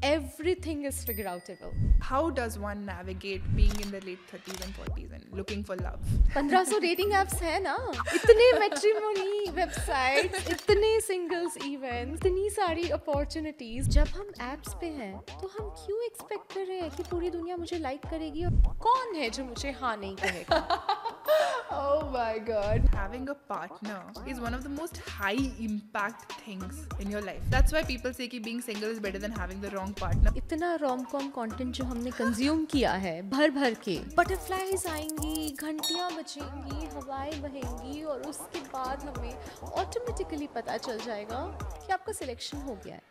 Everything is figure outable. How does one navigate being in the late 30s and 40s and looking for love? 1500 rating apps है ना, इतने matrimony websites, इतने singles events, इतनी सारी opportunities. जब हम apps पे हैं तो हम क्यों एक्सपेक्ट कर रहे हैं कि पूरी दुनिया मुझे लाइक करेगी? और कौन है जो मुझे हाँ नहीं कहेगा? Oh my god. Having a partner is one of the most high impact things in your life. That's why people say कि being single is better than having the wrong partner. इतना रोम कॉम कंटेंट जो हमने consume किया है भर भर के, butterflies आएंगी, घंटियां बजेंगी, हवाएं बहेंगी और उसके बाद हमें ऑटोमेटिकली पता चल जाएगा कि आपका सिलेक्शन हो गया है.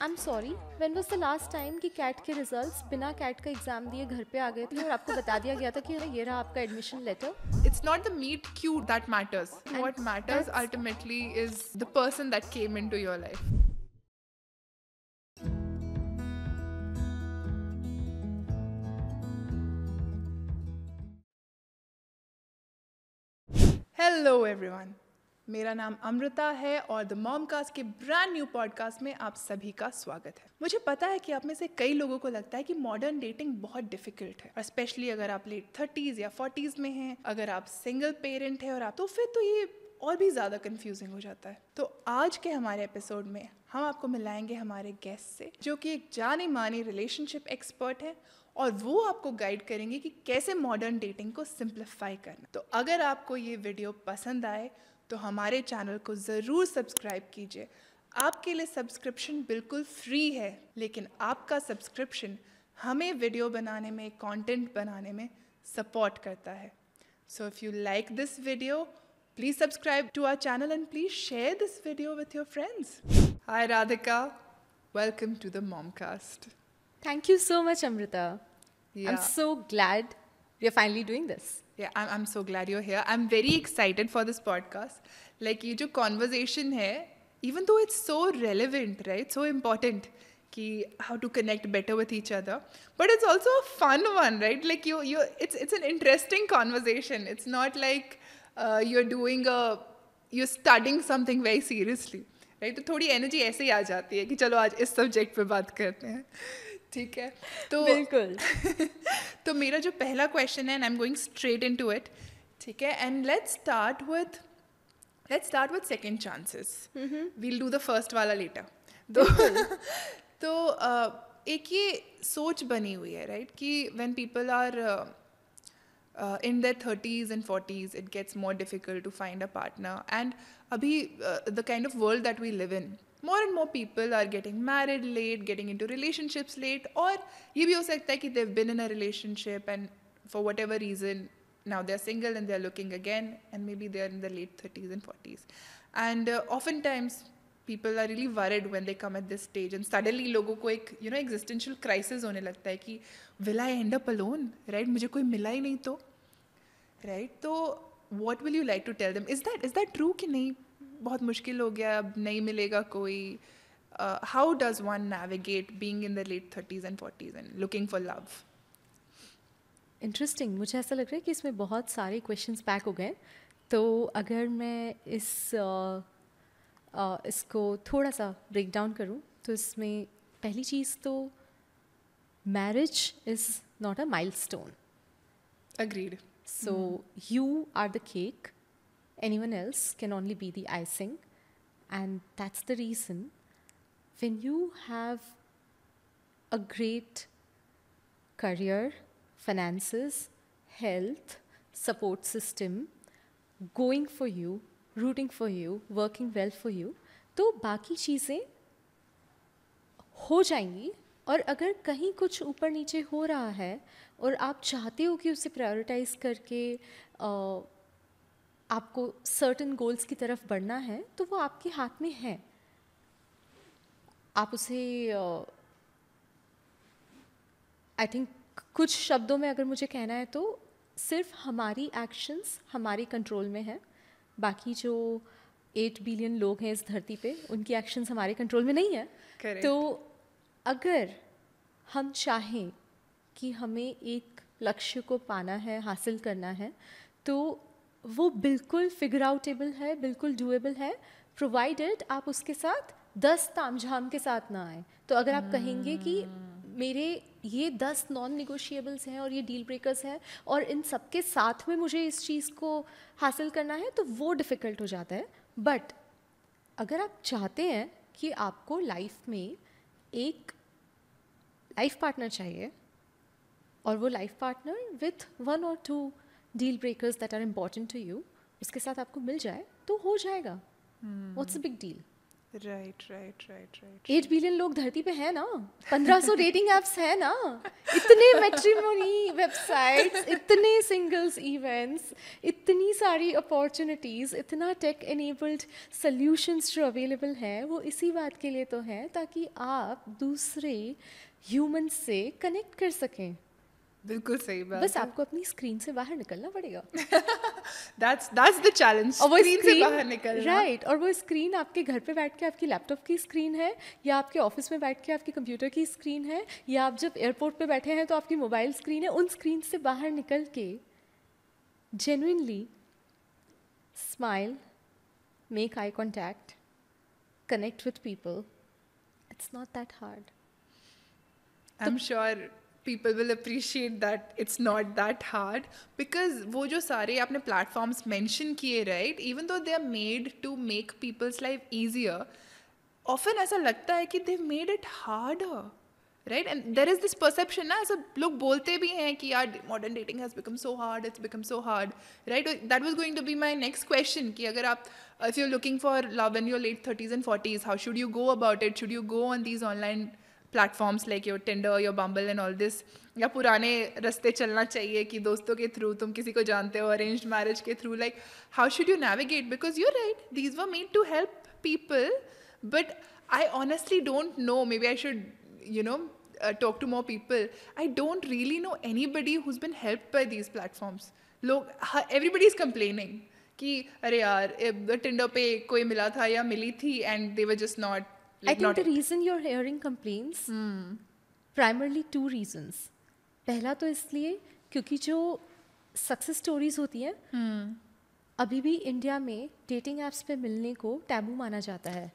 आई am sorry, when was the last time कि कैट के रिजल्ट्स बिना कैट का एग्जाम दिए घर पे आ गए थे और आपको बता दिया गया था कि ये रहा आपका admission letter? It's not the meet cute that matters. What matters ultimately is the person that came into your life. Hello everyone. मेरा नाम अमृता है और द मॉमकास्ट के ब्रांड न्यू पॉडकास्ट में आप सभी का स्वागत है. मुझे पता है कि आप में से कई लोगों को लगता है कि मॉडर्न डेटिंग बहुत डिफिकल्ट है, और स्पेशली अगर आप लेट 30s या 40s में हैं, अगर आप सिंगल पेरेंट है और आप, तो फिर तो ये और भी ज़्यादा कंफ्यूजिंग हो जाता है. तो आज के हमारे एपिसोड में हम आपको मिलाएंगे हमारे गेस्ट से, जो कि एक जानी मानी रिलेशनशिप एक्सपर्ट है, और वो आपको गाइड करेंगे कि कैसे मॉडर्न डेटिंग को सिंप्लीफाई करना. तो अगर आपको ये वीडियो पसंद आए तो हमारे चैनल को ज़रूर सब्सक्राइब कीजिए. आपके लिए सब्सक्रिप्शन बिल्कुल फ्री है, लेकिन आपका सब्सक्रिप्शन हमें वीडियो बनाने में, कंटेंट बनाने में सपोर्ट करता है. So if you like this video, please subscribe to our channel and please share this video with your friends. Hi Radhika, welcome to the Momcast. Thank you so much Amrita. I am Yeah. So glad we are finally doing this. Yeah, I'm so glad you're here. I'm very excited for this podcast. Like ये जो conversation है, even though it's so relevant, right? So important कि how to connect better with each other. But it's also a fun one, right? Like it's an interesting conversation. It's not like you're studying something very seriously, right? तो थोड़ी energy ऐसे ही आ जाती है कि चलो आज इस subject पे बात करते हैं. ठीक है, तो बिल्कुल. तो मेरा जो पहला क्वेश्चन है, and I am going straight into it, ठीक है, and let's start with second chances. We'll do the first वाला लेटर. तो एक ये सोच बनी हुई है, राइट, कि when people are in their 30s and 40s, it gets more difficult to find a partner. And abhi, the kind of world that we live in, more and more people are getting married late, getting into relationships late, or ye bhi ho sakta hai ki they've been in a relationship and for whatever reason now they're single and they're looking again, and maybe they're in the late 30s and 40s. And oftentimes people are really worried when they come at this stage, and suddenly लोगों को एक existential crisis होने लगता है कि will I end up alone, right? मुझे कोई मिला ही नहीं तो, right? तो what will you like to tell them? Is that true कि नहीं, बहुत मुश्किल हो गया, अब नहीं मिलेगा कोई? How does one navigate being in the late 30s and 40s and looking for love? Interesting. मुझे ऐसा लग रहा है कि इसमें बहुत सारे क्वेश्चंस पैक हो गए. तो अगर मैं इसको थोड़ा सा ब्रेक डाउन करूं तो इसमें पहली चीज़ तो marriage is not a milestone. Agreed. So you are the cake, anyone else can only be the icing, and that's the reason when you have a great career, finances, health, support system going for you, rooting for you, working well for you, तो बाकी चीज़ें हो जाएंगी. और अगर कहीं कुछ ऊपर नीचे हो रहा है और आप चाहते हो कि उसे प्रायोरिटाइज करके आपको सर्टन गोल्स की तरफ बढ़ना है, तो वो आपके हाथ में है. आप उसे आई थिंक कुछ शब्दों में अगर मुझे कहना है तो सिर्फ हमारी एक्शंस हमारे कंट्रोल में है. बाकी जो 8 बिलियन लोग हैं इस धरती पे, उनकी एक्शंस हमारे कंट्रोल में नहीं है. Correct. तो अगर हम चाहें कि हमें एक लक्ष्य को पाना है, हासिल करना है, तो वो बिल्कुल फिगर आउटेबल है, बिल्कुल डूएबल है, प्रोवाइडेड आप उसके साथ 10 तामझाम के साथ ना आए। तो अगर आप कहेंगे कि मेरे ये 10 नॉन निगोशिएबल्स हैं और ये डील ब्रेकर्स हैं और इन सबके साथ में मुझे इस चीज़ को हासिल करना है, तो वो डिफ़िकल्ट हो जाता है। बट अगर आप चाहते हैं कि आपको लाइफ में एक लाइफ पार्टनर चाहिए और वो life partner with 1 or 2 deal breakers that are important to you, उसके साथ आपको मिल जाए तो हो जाएगा। What's a big deal? Right 8 billion लोग धरती पे हैं ना, 1500 डेटिंग एप्स हैं ना, इतने मैट्रिमोनी वेबसाइट्स, इतने सिंगल्स इवेंट्स, इतनी सारी अपॉर्चुनिटीज़, इतना टेक एनेबल्ड सॉल्यूशंस जो अवेलेबल हैं, वो इसी बात के लिए तो हैं ताकि आप दूसरे ह्यूमन से कनेक्ट कर सकें। बिल्कुल सही बात बस आपको अपनी स्क्रीन से बाहर निकलना पड़ेगा। that's the challenge, और वो स्क्रीन से बाहर निकलना। राइट, और वो स्क्रीन आपके घर पे बैठ के आपकी लैपटॉप की स्क्रीन है, या आपके ऑफिस में बैठ के आपके कंप्यूटर की स्क्रीन है, या आप जब एयरपोर्ट पे बैठे हैं तो आपकी मोबाइल स्क्रीन है। उन स्क्रीन से बाहर निकल के genuinely smile, make eye contact, connect with people, it's not that hard. I'm sure people will appreciate that it's not that hard, because वो जो सारे आपने platforms mention किए, right, even though they are made to make people's life easier, often ऐसा लगता है कि they've made it harder, right? And there is this perception ना, ऐसा लोग बोलते भी हैं कि यार modern dating has become so hard, it's become so hard, right? That was going to be my next question, कि अगर आप if you're looking for love in your late 30s and 40s, how should you go about it? Should you go on these online platforms like your Tinder, your bumble and all this, या पुराने रास्ते चलना चाहिए कि दोस्तों के through, तुम किसी को जानते हो, अरेंज्ड मैरिज के through, like how should you navigate? Because you right, these were made to help people, but I honestly don't know, maybe I should talk to more people. I don't really know anybody who's been helped by these platforms. Everybody is complaining कि अरे यार Tinder पे कोई मिला था या मिली थी and they were just not. I think the reason you're hearing complaints, primarily 2 reasons. पहला तो इसलिए क्योंकि जो सक्सेस स्टोरीज होती हैं, अभी भी इंडिया में डेटिंग एप्स पे मिलने को टैबू माना जाता है।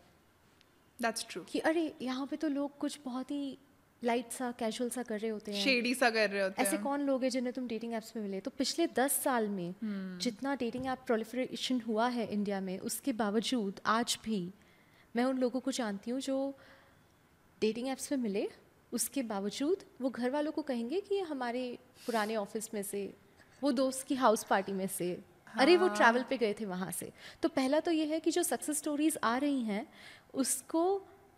That's true. कि अरे यहाँ पे तो लोग कुछ बहुत ही लाइट सा, कैजुअल सा कर रहे होते हैं, शेडी सा कर रहे होते हैं। ऐसे कौन लोग हैं जिन्हें तुम डेटिंग एप्स पे मिले? तो पिछले 10 साल में जितना डेटिंग ऐप प्रोलिफरेशन हुआ है इंडिया में, उसके बावजूद आज भी मैं उन लोगों को जानती हूँ जो डेटिंग ऐप्स पे मिले, उसके बावजूद वो घर वालों को कहेंगे कि हमारे पुराने ऑफिस में से, वो दोस्त की हाउस पार्टी में से, अरे वो ट्रैवल पे गए थे वहाँ से। तो पहला तो ये है कि जो सक्सेस स्टोरीज आ रही हैं उसको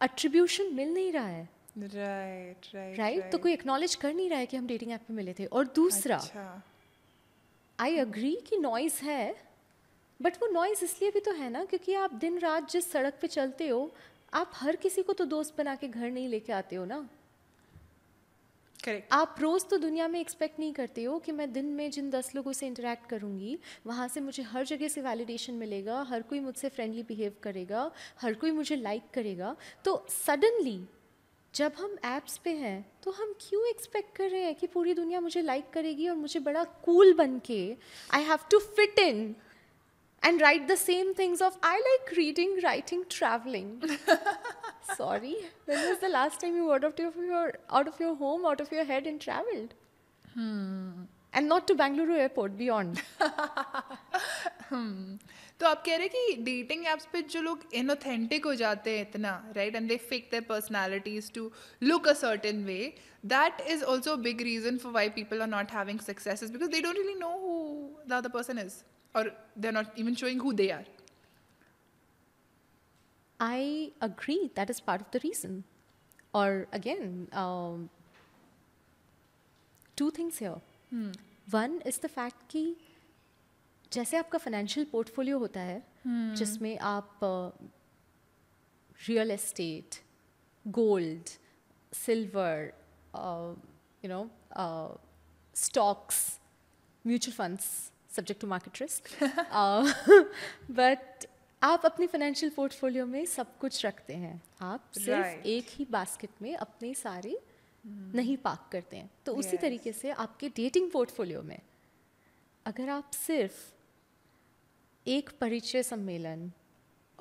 अट्रीब्यूशन मिल नहीं रहा है। राइट, तो कोई एक्नॉलेज कर नहीं रहा है कि हम डेटिंग ऐप पे मिले थे। और दूसरा, आई अग्री कि नॉइज़ है, बट वो नॉइज़ इसलिए भी तो है ना क्योंकि आप दिन रात जिस सड़क पे चलते हो, आप हर किसी को तो दोस्त बना के घर नहीं लेके आते हो ना। Correct. आप रोज़ तो दुनिया में एक्सपेक्ट नहीं करते हो कि मैं दिन में जिन 10 लोगों से इंटरेक्ट करूँगी वहाँ से मुझे हर जगह से वैलिडेशन मिलेगा, हर कोई मुझसे फ्रेंडली बिहेव करेगा, हर कोई मुझे लाइक करेगा। तो सडनली जब हम ऐप्स पे हैं तो हम क्यों एक्सपेक्ट कर रहे हैं कि पूरी दुनिया मुझे लाइक करेगी और मुझे बड़ा कूल बन के I have to fit in and write the same things of I like reading, writing, traveling. Sorry, when was the last time you got out of your home, out of your head and traveled? And not to Bangalore airport, beyond. तो आप कह रहे हैं कि dating apps पे जो लोग inauthentic हो जाते हैं इतना, right, and they fake their personalities to look a certain way, that is also a big reason for why people are not having successes, because they don't really know who the other person is, or they're not even showing who they are. I agree, that is part of the reason. Or again, 2 things here. One is the fact कि जैसे आपका financial portfolio होता है जिसमें आप real estate, gold, silver, stocks, mutual funds, subject to market risk, but आप अपनी financial portfolio में सब कुछ रखते हैं, आप सिर्फ एक ही बास्केट में अपने सारे नहीं पार्क करते हैं। तो उसी तरीके से आपके डेटिंग पोर्टफोलियो में अगर आप सिर्फ एक परिचय सम्मेलन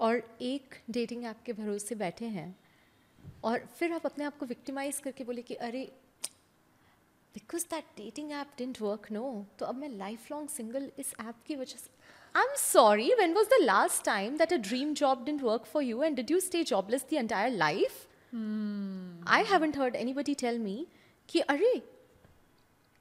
और एक डेटिंग ऐप के भरोसे बैठे हैं और फिर आप अपने आप को विक्टिमाइज करके बोले कि अरे because that dating app didn't work, no, तो अब मैं लाइफ लॉन्ग सिंगल इस ऐप की वजह से. I am sorry, when was the last time that a dream job didn't work for you and did you stay jobless the entire life? I haven't heard anybody tell me कि अरे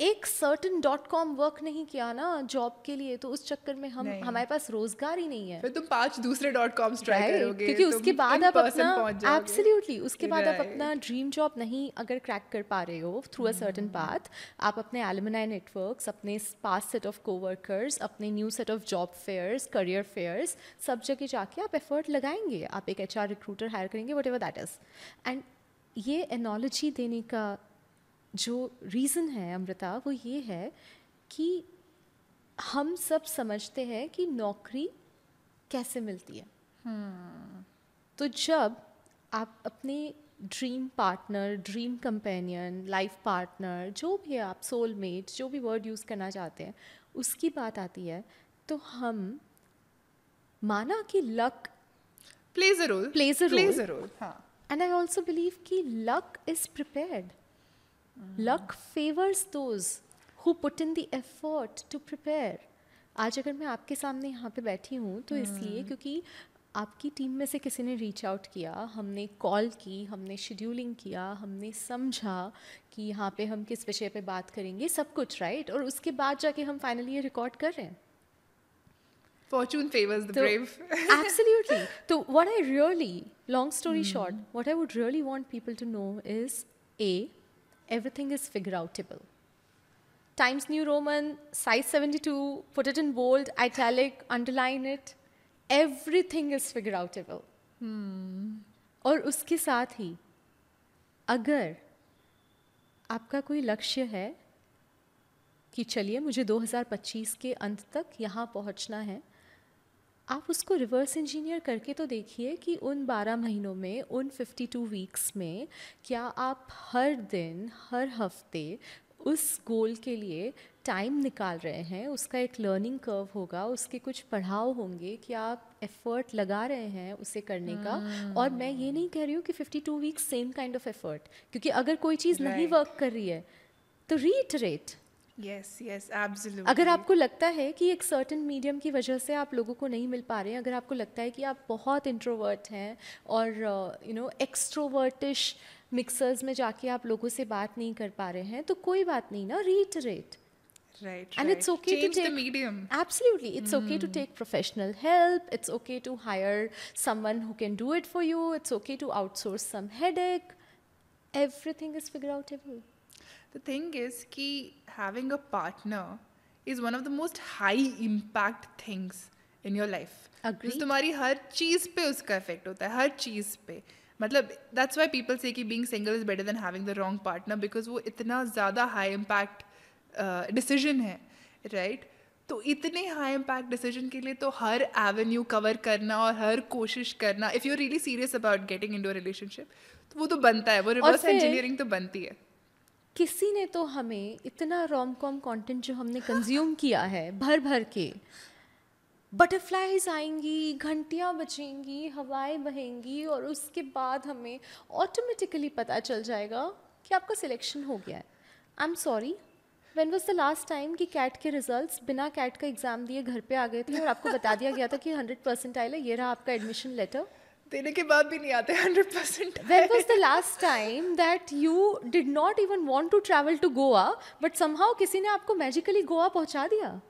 एक certain .com work नहीं किया ना job के लिए, तो उस चक्कर में हमारे पास रोजगार ही नहीं है. फिर तुम 5 दूसरे .coms ट्राई करोगे, क्योंकि उसके बाद आप अपना एब्सोल्युटली उसके बाद आप अपना ड्रीम जॉब नहीं अगर क्रैक कर पा रहे हो थ्रू अ सर्टन पाथ, आप अपने एलुमनाई नेटवर्क्स, अपने पास्ट सेट ऑफ कोवर्कर्स, अपने new set of job fairs, career fairs, सब जगह जाके आप एफर्ट लगाएंगे, आप एक HR रिक्रूटर हायर करेंगे, whatever that is. And ये एनोलॉजी देने का जो रीज़न है अमृता, वो ये है कि हम सब समझते हैं कि नौकरी कैसे मिलती है. तो जब आप अपने dream partner, dream companion, life partner, जो भी है आप, सोलमेट, जो भी वर्ड यूज़ करना चाहते हैं, उसकी बात आती है, तो हम माना कि लक plays a role. हाँ. एंड आई ऑल्सो बिलीव कि luck is prepared. Luck favors those who put in the effort to prepare. आज अगर मैं आपके सामने यहाँ पे बैठी हूँ तो इसलिए क्योंकि आपकी टीम में से किसी ने रीच आउट किया, हमने कॉल की, हमने शेड्यूलिंग किया, हमने समझा कि यहाँ पे हम किस विषय पे बात करेंगे, सब कुछ राइट, और उसके बाद जाके हम फाइनली ये रिकॉर्ड कर रहे हैं. Fortune favors the brave. Absolutely. So what I really, long story short, what I would really want people to know is everything is figure outable. Times New Roman, size 72, put it in bold, italic, underline it. Everything is figure outable. और उसके साथ ही अगर आपका कोई लक्ष्य है कि चलिए मुझे 2025 के अंत तक यहाँ पहुँचना है, आप उसको रिवर्स इंजीनियर करके तो देखिए कि उन 12 महीनों में, उन 52 वीक्स में क्या आप हर दिन, हर हफ्ते उस गोल के लिए टाइम निकाल रहे हैं. उसका एक लर्निंग कर्व होगा, उसके कुछ पढ़ाव होंगे कि आप एफर्ट लगा रहे हैं उसे करने का. और मैं ये नहीं कह रही हूँ कि 52 weeks same kind of effort, क्योंकि अगर कोई चीज़ नहीं वर्क कर रही है तो रीइटरेट. Yes, absolutely. अगर आपको लगता है कि एक सर्टेन मीडियम की वजह से आप लोगों को नहीं मिल पा रहे हैं, अगर आपको लगता है कि आप बहुत इंट्रोवर्ट हैं और एक्सट्रोवर्टिश मिक्सर्स में जाके आप लोगों से बात नहीं कर पा रहे हैं, तो कोई बात नहीं ना, reiterate. Right. And it's okay Change to take the medium. Absolutely, it's okay to take professional help. It's okay to hire someone who can do it for you. It's okay to outsource some headache. Everything is figure outable. The thing is कि having a partner is one of the most high impact things in your life. Agreed. तुम्हारी हर चीज़ पे उसका effect होता है, हर चीज़ पे. मतलब that's why people say कि being single is better than having the wrong partner, because वो इतना ज़्यादा high impact डिसीजन है, राइट? तो इतने हाई इम्पैक्ट डिसीजन के लिए तो हर एवेन्यू कवर करना और हर कोशिश करना, if you really serious about getting into a relationship, तो वो तो बनता है, वो रिवर्स इंजीनियरिंग तो बनती है. किसी ने तो हमें इतना रोम कॉम कंटेंट जो हमने कंज्यूम किया है भर भर के, बटरफ्लाइज आएंगी, घंटियाँ बजेंगी, हवाएं बहेंगी, और उसके बाद हमें ऑटोमेटिकली पता चल जाएगा कि आपका सिलेक्शन हो गया है. आई am sorry, When was the last time कि कैट के रिजल्ट्स बिना कैट का एग्जाम दिए घर पे आ गए थे और आपको बता दिया गया था कि 100% आए, ये रहा आपका एडमिशन लेटर? देने के बाद भी नहीं आते 100%. When was the last time that you did not even want to travel to Goa, but somehow किसी ने आपको मैजिकली गोवा पहुंचा दिया?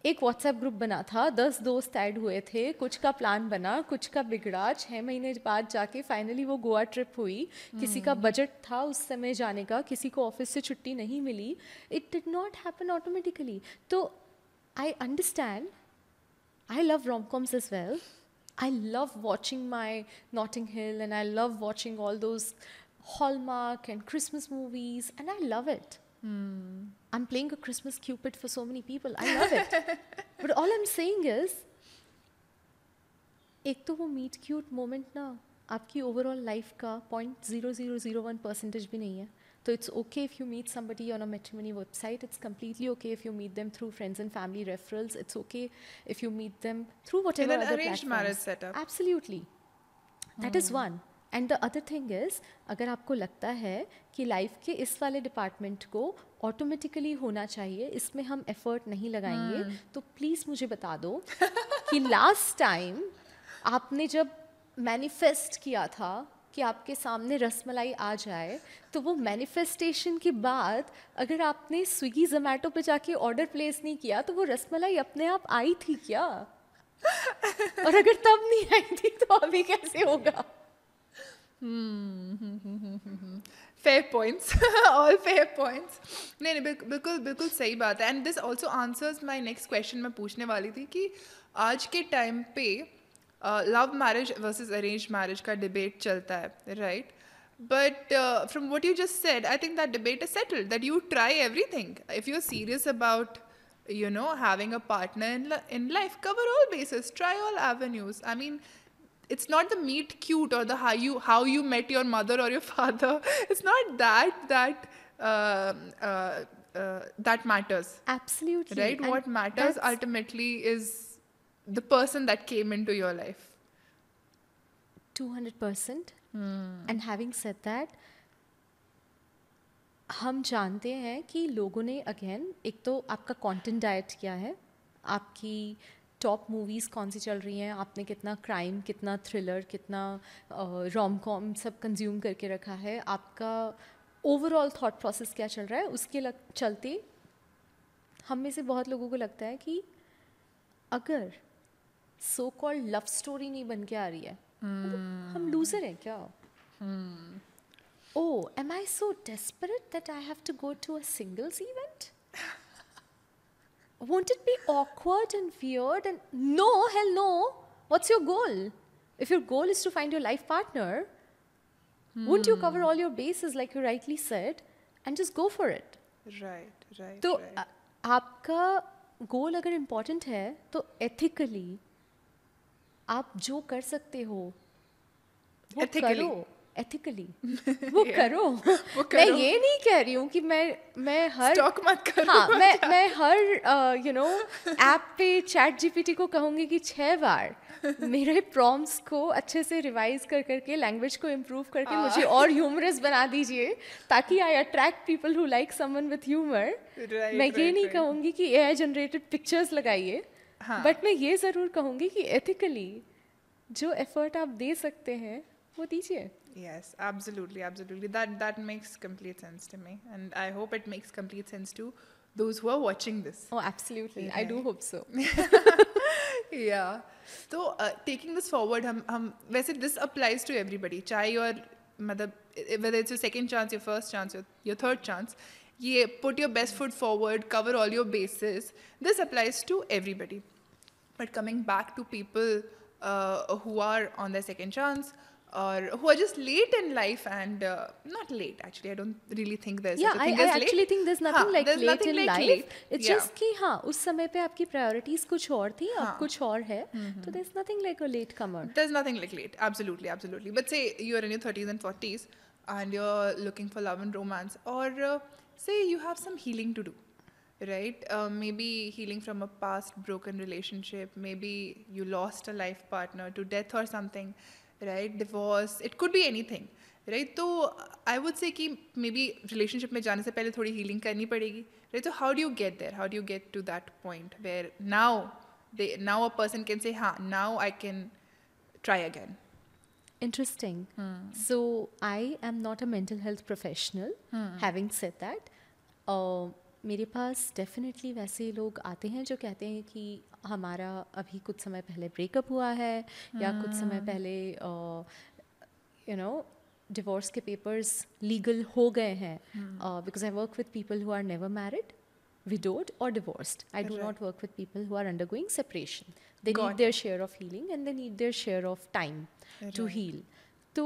एक व्हाट्सएप ग्रुप बना था, 10 दोस्त ऐड हुए थे, कुछ का प्लान बना, कुछ का बिगड़ा, 6 महीने बाद जाके फाइनली वो गोवा ट्रिप हुई. किसी का बजट था उस समय जाने का, किसी को ऑफिस से छुट्टी नहीं मिली. It did not happen automatically. तो I understand, I love rom-coms as well. I love watching my Notting Hill, and I love watching all those Hallmark and Christmas movies, and I love it. I'm playing a Christmas Cupid for so many people. I love it. But all I'm saying is, एक तो वो meet cute moment ना आपकी overall life का 0.0001% भी नहीं है. तो it's okay if you meet somebody on a matrimony website. It's completely okay if you meet them through friends and family referrals. It's okay if you meet them through whatever In an other arranged platforms. marriage setup. Absolutely. That is one. And the other thing is, अगर आपको लगता है कि life के इस वाले department को automatically होना चाहिए, इसमें हम एफर्ट नहीं लगाएंगे, तो प्लीज़ मुझे बता दो कि लास्ट टाइम आपने जब मैनिफेस्ट किया था कि आपके सामने रसमलाई आ जाए, तो वो मैनिफेस्टेशन के बाद अगर आपने स्विगी जोमेटो पे जाके ऑर्डर प्लेस नहीं किया तो वो रसमलाई अपने आप आई थी क्या? और अगर तब नहीं आई थी तो अभी कैसे होगा? Fair points. All fair points. नहीं बिल्कुल बिल्कुल सही बात है. And this also answers my next question मैं पूछने वाली थी कि आज के टाइम पे love marriage versus arrange marriage का डिबेट चलता है, right? But from what you just said, I think that debate is settled, that you try everything. If you're serious about, you know, having a partner in life, cover all bases, try all avenues. I mean, it's not the meet cute or the how you met your mother or your father. It's not that that matters. Absolutely. Right? And what matters that's ultimately is the person that came into your life. 200%. And having said that, हम जानते हैं कि लोगों ने again, एक तो आपका content diet क्या है, आपकी टॉप मूवीज़ कौन सी चल रही हैं, आपने कितना क्राइम, कितना थ्रिलर, कितना रोम कॉम सब कंज्यूम करके रखा है, आपका ओवरऑल थॉट प्रोसेस क्या चल रहा है, उसके चलते हम में से बहुत लोगों को लगता है कि अगर सो कॉल्ड लव स्टोरी नहीं बन के आ रही है, हम लूजर हैं क्या? Oh, am I so desperate that I have to go to a singles event? Won't it be awkward and weird? And no, hell no. What's your goal? If your goal is to find your life partner, wouldn't you cover all your bases like you rightly said and just go for it? Right. तो right. आपका गोल अगर important है तो ethically आप जो कर सकते हो वो Ethically. करो. एथिकली वो करो. वो मैं करो. ये नहीं कह रही हूँ कि मैं हर Stalk मत करो. हाँ, मैं हर यू नो ऐप पे चैट जीपीटी को कहूँगी कि 6 बार मेरे प्रॉम्प्ट्स को अच्छे से रिवाइज करके लैंग्वेज को इम्प्रूव करके मुझे और ह्यूमरस बना दीजिए ताकि I attract people who like someone with humour. मैं ये नहीं कहूँगी कि एआई जनरेटेड पिक्चर्स लगाइए, बट मैं ये ज़रूर कहूँगी कि एथिकली जो एफर्ट आप दे सकते हैं वो दीजिए. Yes, absolutely. That makes complete sense to me, and I hope it makes complete sense to those who are watching this. Oh, absolutely. I do hope so. Yeah. So taking this forward, हम वैसे this applies to everybody. चाहे your मतलब whether it's your second chance, your first chance, your third chance, ये put your best foot forward, cover all your bases. This applies to everybody. But coming back to people who are on their second chance, or who are just late in life, and not late actually, I don't really think there's such a thing as late. I actually think there's nothing like there's late nothing in like life. late. It's Yeah. just कि हाँ उस समय पे आपकी priorities कुछ और थी, अब कुछ और है, तो there's nothing like a late comer. There's nothing like late. Absolutely. But say you're in your 30s and 40s and you're looking for love and romance, or say you have some healing to do, right? Maybe healing from a past broken relationship, maybe you lost a life partner to death or something, right? Divorce, it could be anything, right? So I would say कि maybe relationship में जाने से पहले थोड़ी healing करनी पड़ेगी, right? So how do you get there? How do you get to that point where now a person can say, हाँ, now I can try again? Interesting. So I am not a mental health professional. Having said that, मेरे पास definitely वैसे लोग आते हैं जो कहते हैं कि हमारा अभी कुछ समय पहले ब्रेकअप हुआ है, या कुछ समय पहले यू नो डिवोर्स के पेपर्स लीगल हो गए हैं, because I work with people who are never married, widowed or divorced. I do not work with people who are undergoing separation. They need their share of healing and they need their share of time to heal. तो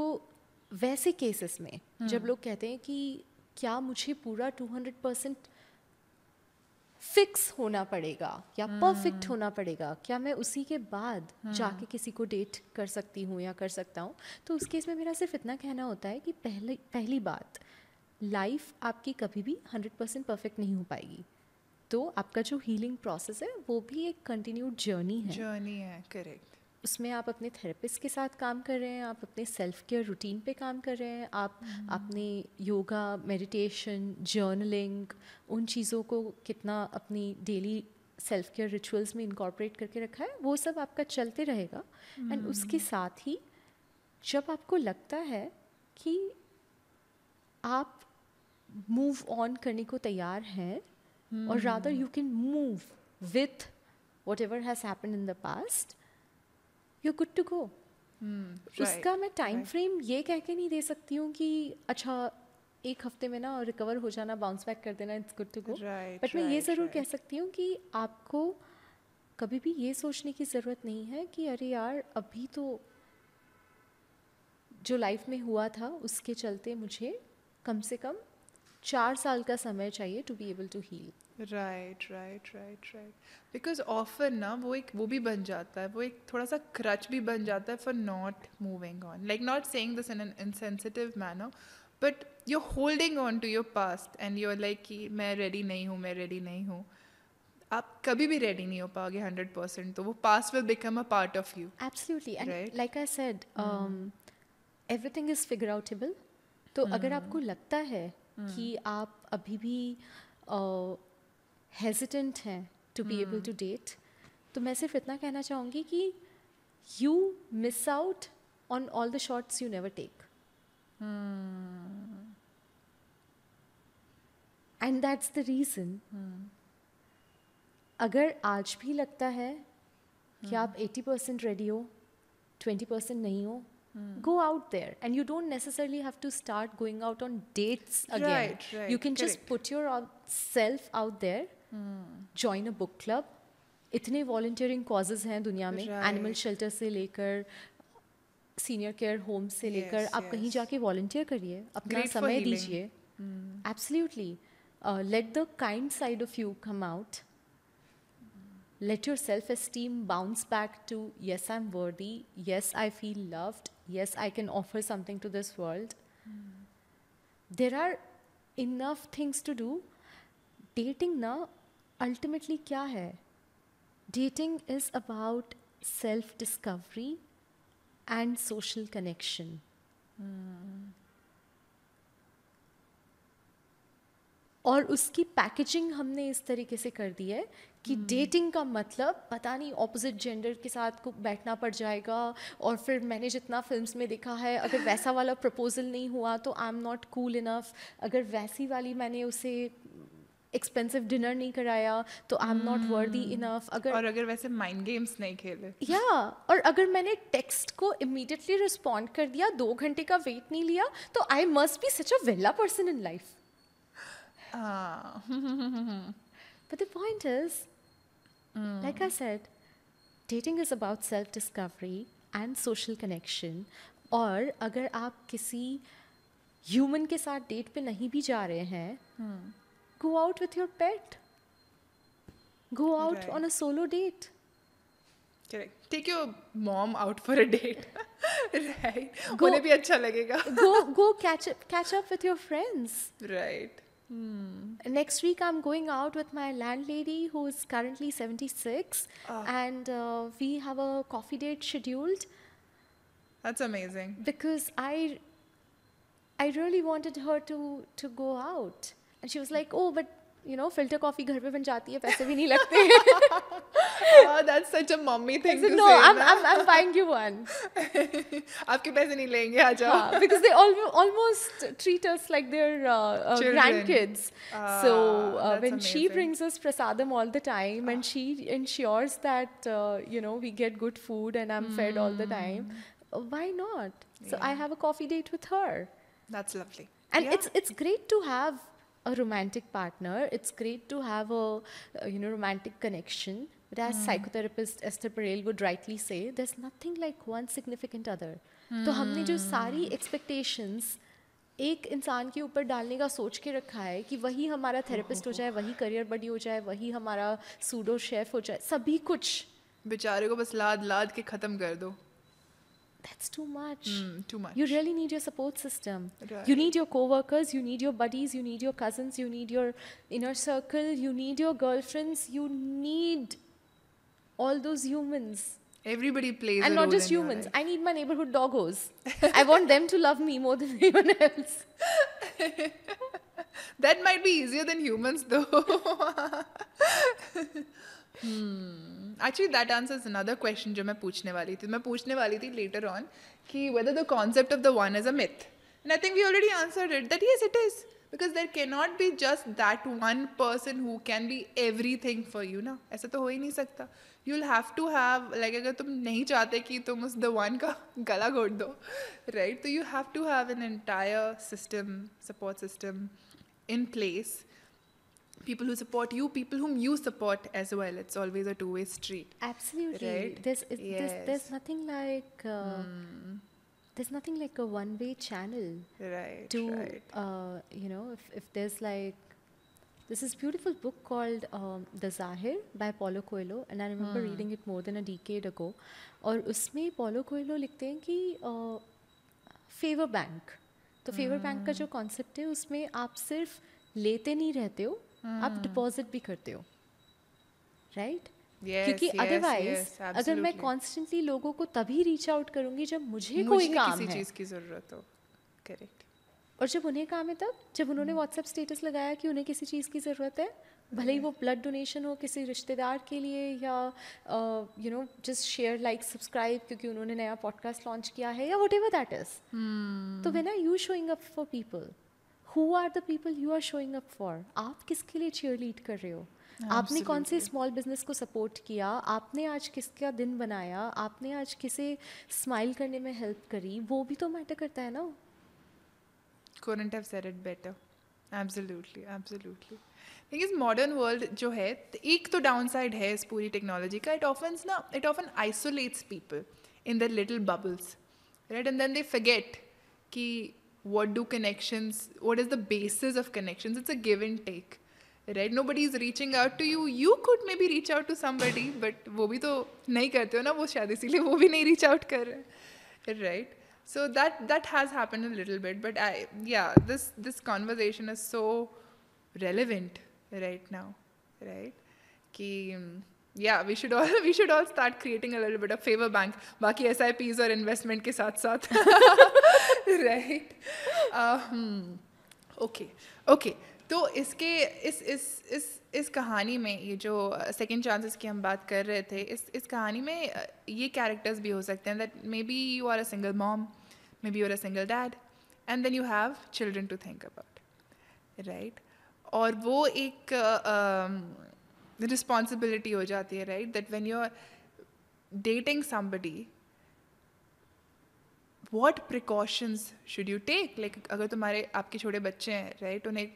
वैसे cases में जब लोग कहते हैं कि क्या मुझे पूरा 200% फिक्स होना पड़ेगा या परफेक्ट होना पड़ेगा, क्या मैं उसी के बाद जाके किसी को डेट कर सकती हूँ या कर सकता हूँ, तो उस केस में मेरा सिर्फ इतना कहना होता है कि पहली बात, लाइफ आपकी कभी भी 100% परफेक्ट नहीं हो पाएगी, तो आपका जो हीलिंग प्रोसेस है वो भी एक कंटिन्यूड जर्नी है। करेक्ट। उसमें आप अपने थेरेपिस्ट के साथ काम कर रहे हैं, आप अपने सेल्फ केयर रूटीन पे काम कर रहे हैं, आप अपने योगा, मेडिटेशन, जर्नलिंग, उन चीज़ों को कितना अपनी डेली सेल्फ केयर रिचुअल्स में इनकॉर्पोरेट करके रखा है, वो सब आपका चलते रहेगा। एंड उसके साथ ही जब आपको लगता है कि आप मूव ऑन करने को तैयार हैं, और rather you can move with whatever has happen in the past, you good to go. उसका मैं टाइम फ्रेम ये कह के नहीं दे सकती हूँ कि अच्छा 1 हफ्ते में ना रिकवर हो जाना, बाउंस बैक कर देना, it's good to go. But मैं ये ज़रूर कह सकती हूँ कि आपको कभी भी ये सोचने की ज़रूरत नहीं है कि अरे यार अभी तो जो लाइफ में हुआ था उसके चलते मुझे कम से कम 4 साल का समय चाहिए to be able to heal. Right. Because often ना वो भी बन जाता है, वो एक थोड़ा सा क्रच भी बन जाता है for not moving on, like not saying this in an insensitive manner, but you are holding on to your past and you are like कि मैं रेडी नहीं हूँ। आप कभी भी रेडी नहीं हो पाओगे 100%, तो वो past will become a part of you. Absolutely, and Right. Like I said everything is figure outable. तो अगर आपको लगता है कि आप अभी भी हेजिटेंट हैं to be able to date, तो मैं सिर्फ इतना कहना चाहूँगी कि you miss out on all the shots you never take, and that's the reason. अगर आज भी लगता है कि आप 80% रेडी हो, 20% नहीं हो, go out there, and you don't necessarily have to start going out on dates again. Right, You can just correct. put yourself out there, join a book club. इतने volunteering causes हैं दुनिया में, Right. Animal shelter से लेकर senior care home से लेकर Yes, आप कहीं yes. जाके वॉलंटियर करिए, अपना Great for समय healing. दीजिए। Absolutely, let the kind side of you come out. Let your self-esteem bounce back to, yes, I'm worthy, yes, I feel loved, yes, I can offer something to this world. There are enough things to do. Dating na ultimately क्या है? Dating is about self-discovery and social connection. और उसकी packaging हमने इस तरीके से कर दी है कि डेटिंग का मतलब पता नहीं ऑपोजिट जेंडर के साथ को बैठना पड़ जाएगा, और फिर मैंने जितना फिल्म्स में देखा है, अगर वैसा वाला प्रपोजल नहीं हुआ तो आई एम नॉट कूल इनफ, अगर वैसी वाली मैंने उसे एक्सपेंसिव डिनर नहीं कराया तो आई एम नॉट वर्दी इनफ, और अगर वैसे माइंड गेम्स नहीं खेले, या और अगर मैंने टेक्स्ट को इमीडिएटली रिस्पॉन्ड कर दिया, 2 घंटे का वेट नहीं लिया, तो आई मस्ट बी सच अ वेला person in life. But the point is, like I said, dating is about self-discovery and social connection. और अगर आप किसी human के साथ डेट पे नहीं भी जा रहे हैं, go out with your pet. Go out Right. on a solo date. correct, take your mom out for a date. right, Go- उन्हें भी अच्छा लगेगा. Go catch up with your friends. right. Next week I'm going out with my landlady who is currently 76, and we have a coffee date scheduled That's amazing. because I really wanted her to go out, and she was like, oh but you know filter coffee घर पे बन जाती है, पैसे भी नहीं लगते. That's such a mommy I thing said, to no, say. I'm buying you one. आपके पैसे नहीं लेंगे, आ जाओ. हाँ, because they almost treat us like their Children. grandkids. So that's when she amazing. brings us prasadam all the time, and she ensures that we get good food and I'm fed all the time, why not? So I have a coffee date with her, That's lovely. and Yeah. it's great to have a romantic partner. It's great to have a romantic connection. But as psychotherapist Esther Perel would rightly say, there's nothing like one significant other. तो हमने जो सारी expectations एक इंसान के ऊपर डालने का सोच के रखा है कि वही हमारा थेरेपिस्ट हो जाए, वही करियर बडी हो जाए, वही हमारा सूडो शेफ हो जाए, सभी कुछ. बेचारे को बस लाद लाद के खत्म कर दो. that's too much. Too much. You really need your support system. Right. You need your co-workers, you need your buddies, you need your cousins, you need your inner circle, you need your girlfriends, you need all those humans. Everybody plays And a not role just in your humans. life. I need my neighborhood doggos. I want them to love me more than anyone else. That might be easier than humans, though. Actually, that answers another question जो मैं पूछने वाली थी. मैं पूछने वाली थी later on कि whether the concept of the one is a myth. And I think we already answered it, that yes, it is. Because there cannot be just that one person who can be everything for you, ना. ऐसा तो हो ही नहीं सकता. You'll have to have, like अगर तुम नहीं चाहते कि तुम उस the one का गला घोट दो, right? So you have to have an entire system, support system in place. People who support you, people whom you support as well. It's always a two-way street. Absolutely. Right? There's Yes. nothing like there's nothing like a one-way channel Right, to right. you know, if there's like there's this beautiful book called The Zahir by Paulo Coelho, and I remember reading it more than a decade ago. और उसमें Paulo Coelho लिखते हैं कि favour bank, तो favour bank का जो concept है उसमें आप सिर्फ लेते नहीं रहते हो, आप डिपॉजिट भी करते हो, राइट? Yes, क्योंकि yes, अदरवाइज yes, अगर मैं absolutely. कॉन्स्टेंटली लोगों को तभी रीच आउट करूंगी जब मुझे कोई मुझे काम किसी है, चीज की जरूरत हो. Correct. और जब उन्हें काम है तब जब उन्होंने व्हाट्सएप स्टेटस लगाया कि उन्हें किसी चीज़ की ज़रूरत है, भले ही वो ब्लड डोनेशन हो किसी रिश्तेदार के लिए या you know just share like subscribe क्योंकि उन्होंने नया पॉडकास्ट लॉन्च किया है या वट एवर दैट इज. तो when are you showing up for people, who are the people you are showing up for? आप किसके लिए चीयर लीड कर रहे हो? आपने कौन से स्मॉल बिजनेस को सपोर्ट किया? आपने आज किसका दिन बनाया? आपने आज किसे स्माइल करने में हेल्प करी? वो भी तो मैटर करता है ना. Couldn't have said it better. Absolutely, absolutely. Thing is, modern world जो है, एक तो downside है इस पूरी technology का. It often isolates people in their little bubbles, right? And then they forget कि what is the basis of connections? It's a give and take, right? Nobody is reaching out to you. You could maybe reach out to somebody, but वो भी तो नहीं करते हो ना वो शायद, इसीलिए वो भी नहीं reach out कर रहे, right? So that has happened a little bit, but this conversation is so relevant right now, right? Ki we should all start creating a little bit of favor bank, बाकी SIPs और investment के साथ right? Okay. तो इसके इस कहानी में ये जो सेकंड चांसेस की हम बात कर रहे थे, इस कहानी में ये कैरेक्टर्स भी हो सकते हैं that maybe you are a single mom, maybe you are a single dad, and then you have children to think about, right? और वो एक रिस्पॉन्सिबिलिटी हो जाती है, right? That when you are dating somebody, what precautions should you take? Like अगर तुम्हारे आपके छोटे बच्चे हैं, right? उन्हें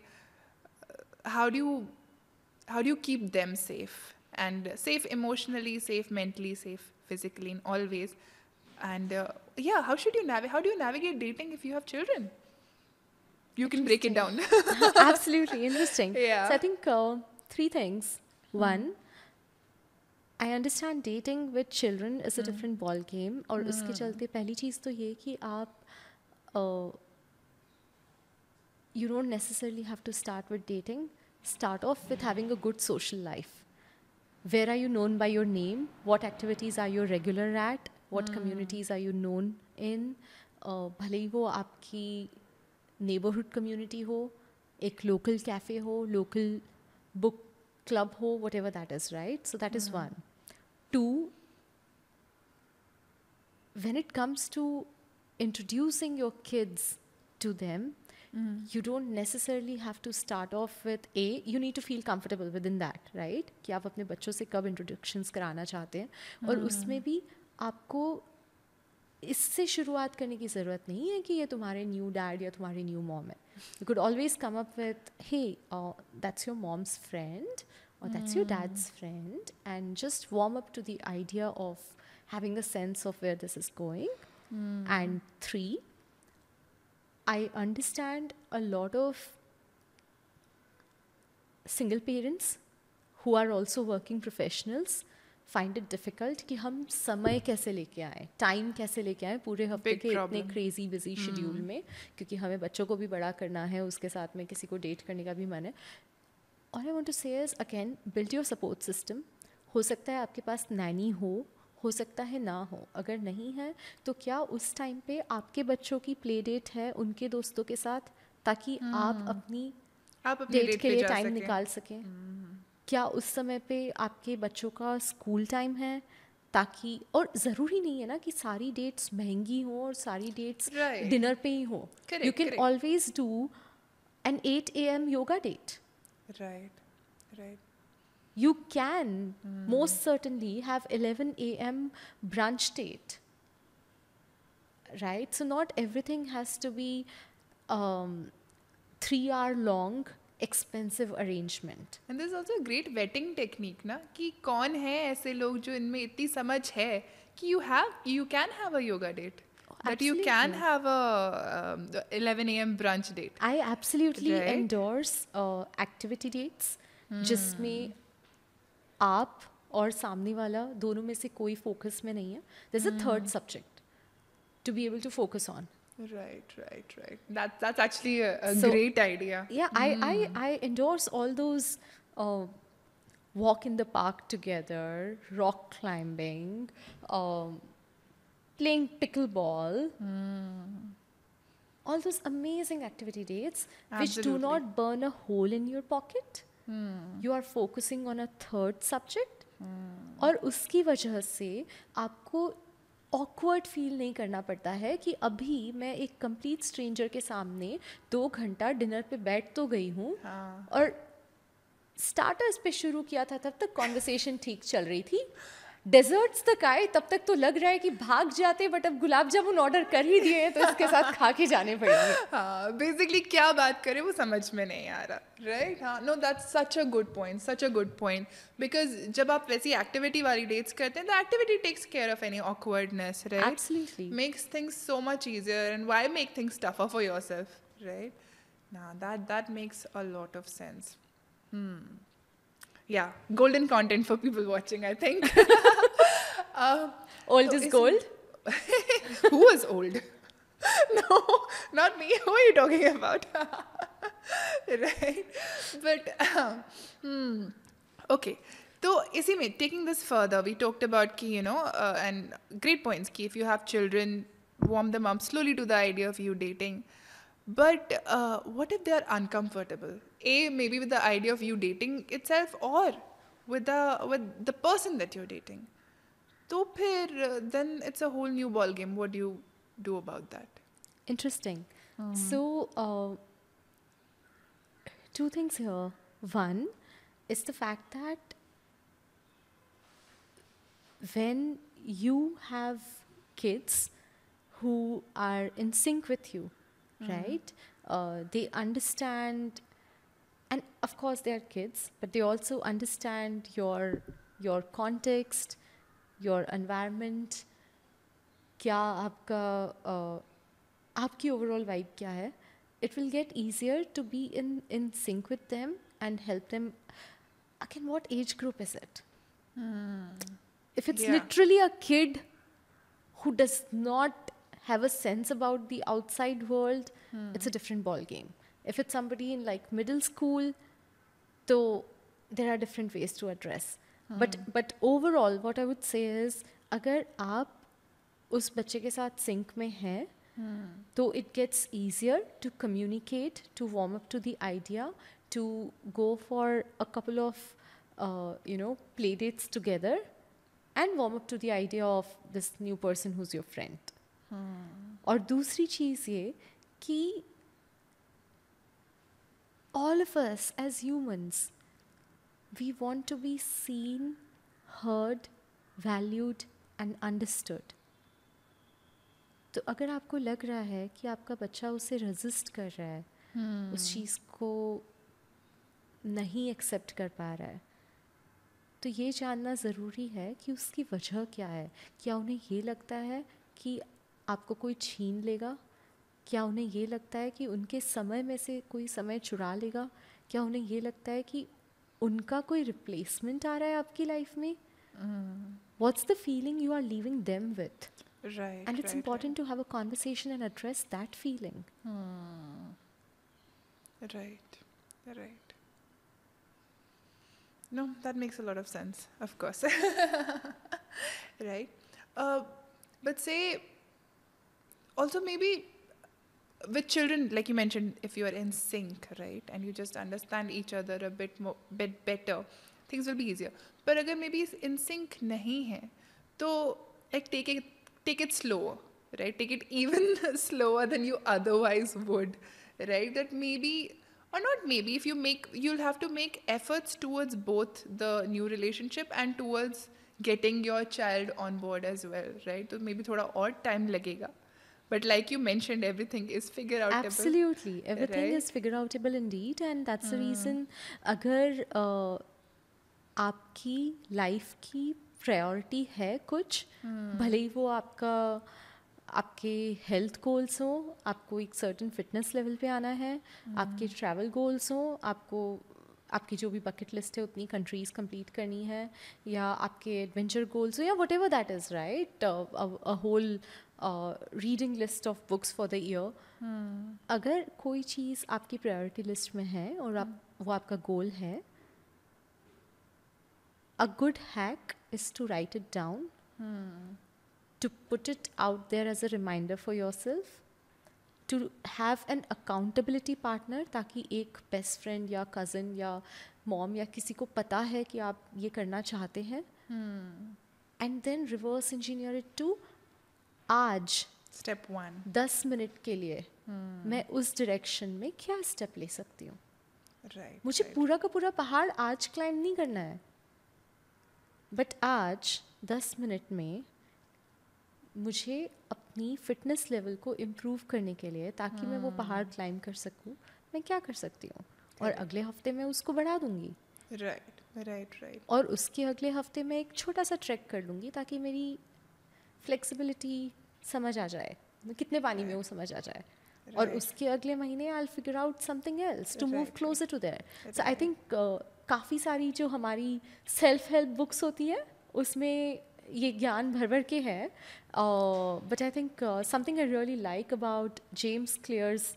how do you keep them safe, and safe emotionally, safe mentally, safe physically, in all ways? And how do you navigate dating if you have children? You can break it down. Absolutely interesting. Yeah. So I think 3 things. One, I understand dating with children is a different ball game. और उसके चलते पहली चीज़ तो ये कि आप you don't necessarily have to start with dating. Start off with having a good social life. Where are you known by your name? What activities are you regular at? What communities are you known in? भले ही वो आपकी neighborhood community हो, एक local cafe हो, local book club हो, whatever that is, right? So that is one. 2, when it comes to introducing your kids to them, you don't necessarily have to start off with you need to feel comfortable within that, right? कि आप अपने बच्चों से कब introductions कराना चाहते हैं, और उसमें भी आपको इससे शुरुआत करने की ज़रूरत नहीं है कि ये तुम्हारे न्यू डैड या तुम्हारी न्यू मॉम है. You could always come up with, hey, that's your mom's friend or that's your dad's friend, and just warm up to the idea of having a sense of where this is going. And 3, I understand a lot of single parents who are also working professionals find it difficult कि हम समय कैसे लेके आएँ, time कैसे लेके आएँ पूरे हफ्ते Big के इतने problem. क्रेजी बिजी शेड्यूल में, क्योंकि हमें बच्चों को भी बड़ा करना है, उसके साथ में किसी को डेट करने का भी मन है. All I want to say is again, build your support system. हो सकता है आपके पास नैनी हो सकता है ना हो. अगर नहीं है तो क्या उस टाइम पे आपके बच्चों की प्ले डेट है उनके दोस्तों के साथ, ताकि आप अपनी आप अपनी डेट डेट के पे लिए जा टाइम सकें. निकाल सकें. क्या उस समय पे आपके बच्चों का स्कूल टाइम है, ताकि, और ज़रूरी नहीं है ना कि सारी डेट्स महंगी हों और सारी डेट्स Right. डिनर पे ही हो. Correct, you can correct. Always do an 8 a.m. yoga date. Right, right. You can most certainly have 11 a.m. brunch date, right? So not everything has to be 3 hour long expensive arrangement. And there's also a great vetting technique ना कि कौन है ऐसे लोग जो इनमें इतनी समझ है कि you can have a yoga date, that you can Absolutely. have a 11 a.m. brunch date. I absolutely Right. endorse activity dates जिसमें आप और सामने वाला दोनों में से कोई फोकस में नहीं है. There's a third subject to be able to focus on. Right, right, right. That's actually a So- great idea. Yeah, I endorse all those walk in the park together, rock climbing, playing pickleball, all those amazing activity dates which do Absolutely. not burn a hole in your pocket. You are focusing on a third subject. और उसकी वजह से आपको awkward feel नहीं करना पड़ता है कि अभी मैं एक कंप्लीट स्ट्रेंजर के सामने 2 घंटा डिनर पे बैठ तो गई हूँ, हाँ. और स्टार्टर्स पे शुरू किया था तब तक कॉन्वर्सेशन ठीक चल रही थी, डेजर्ट्स तक आए तब तक तो लग रहा है कि भाग जाते, बट अब गुलाब जामुन ऑर्डर कर ही दिए हैं तो इसके साथ खा के जाने पड़ेंगे. हाँ, बेसिकली क्या बात करें वो समझ में नहीं आ रहा. राइट. हाँ, no, that's such a good point because जब आप वैसी एक्टिविटी वाली डेट्स करते हैं, the activity takes care of any awkwardness, right? Absolutely. Makes things so much easier, and why make things tougher for yourself, right? Nah, that makes a lot of sense. Yeah, golden content for people watching, I think. Old So is isn't- gold. Who was old? No, not me. Who are you talking about? Right? But okay. So इसी में taking this further, we talked about कि and great points कि if you have children, warm them up slowly to the idea of you dating. But what if they are uncomfortable? Maybe with the idea of you dating itself, or with the person that you're dating. तो फिर then it's a whole new ball game. What do you do about that? Interesting. So, 2 things here. One is the fact that when you have kids who are in sync with you, right? They understand, and of course they are kids, but they also understand your context, your environment. क्या आपका आपकी overall vibe क्या है? It will get easier to be in sync with them and help them. Again, what age group is it? If it's Yeah. literally a kid who does not have a sense about the outside world, it's a different ball game. If it's somebody in like middle school, so there are different ways to address. But overall, what I would say is, अगर आप उस बच्चे के साथ sync में हैं, तो it gets easier to communicate, to warm up to the idea, to go for a couple of play dates together, and warm up to the idea of this new person who's your friend. और दूसरी चीज़ ये कि all of us as humans, we want to be seen, heard, valued and understood. तो अगर आपको लग रहा है कि आपका बच्चा उसे रेजिस्ट कर रहा है, उस चीज़ को नहीं एक्सेप्ट कर पा रहा है, तो ये जानना ज़रूरी है कि उसकी वजह क्या है. क्या उन्हें ये लगता है कि आपको कोई छीन लेगा? क्या उन्हें ये लगता है कि उनके समय में से कोई समय चुरा लेगा? क्या उन्हें ये लगता है कि उनका कोई रिप्लेसमेंट आ रहा है आपकी लाइफ में? What's the feeling you are leaving them with? Right. And it's right, important to have a conversation and address that feeling. Right. Right. No, that makes a lot of sense, of course. Right. But say, also maybe with children, like you mentioned, if you are in sync, right, and you just understand each other a bit better, things will be easier. But अगर maybe in sync नहीं है, तो like take it slower, right? Take it even slower than you otherwise would, right? That maybe, or not maybe, if you'll have to make efforts towards both the new relationship and towards getting your child on board as well, right? So maybe थोड़ा और time लगेगा. But like you mentioned, everything is figure outable. Absolutely. Everything right? is figure outable indeed. And that's the reason, अगर आपकी life की priority है कुछ, भले ही वो आपके हेल्थ गोल्स हो, आपको एक सर्टेन फिटनेस लेवल पे आना है, आपके ट्रैवल गोल्स हो, आपकी जो भी बकेट लिस्ट है उतनी कंट्रीज़ कंप्लीट करनी है, या आपके एडवेंचर गोल्स हो, या whatever that is, right, a whole reading list of books for the year. अगर कोई चीज़ आपकी प्रायोरिटी लिस्ट में है और वो आपका गोल है, a good hack is to write it down, to put it out there as a reminder for yourself, to have an accountability partner, ताकि एक best friend या cousin या mom या किसी को पता है कि आप ये करना चाहते हैं, and then reverse engineer it to आज Step 1. 10 मिनट के लिए मैं उस डायरेक्शन में क्या स्टेप ले सकती हूँ. Right. मुझे right. पूरा का पूरा पहाड़ आज क्लाइंब नहीं करना है, बट आज 10 मिनट में मुझे अपनी फिटनेस लेवल को इम्प्रूव करने के लिए, ताकि मैं वो पहाड़ क्लाइंब कर सकूं, मैं क्या कर सकती हूँ, और अगले हफ्ते मैं उसको बढ़ा दूंगी. Right. Right. Right. और उसके अगले हफ्ते मैं एक छोटा सा ट्रैक कर लूँगी, ताकि मेरी फ्लेक्सिबिलिटी समझ आ जाए, मैं कितने पानी में वो समझ आ जाए. और उसके अगले महीने I will figure out something else to move closer to there. So I think काफ़ी सारी जो हमारी सेल्फ हेल्प बुक्स होती है उसमें ये ज्ञान भर भर के है. But I think something I really like about James clears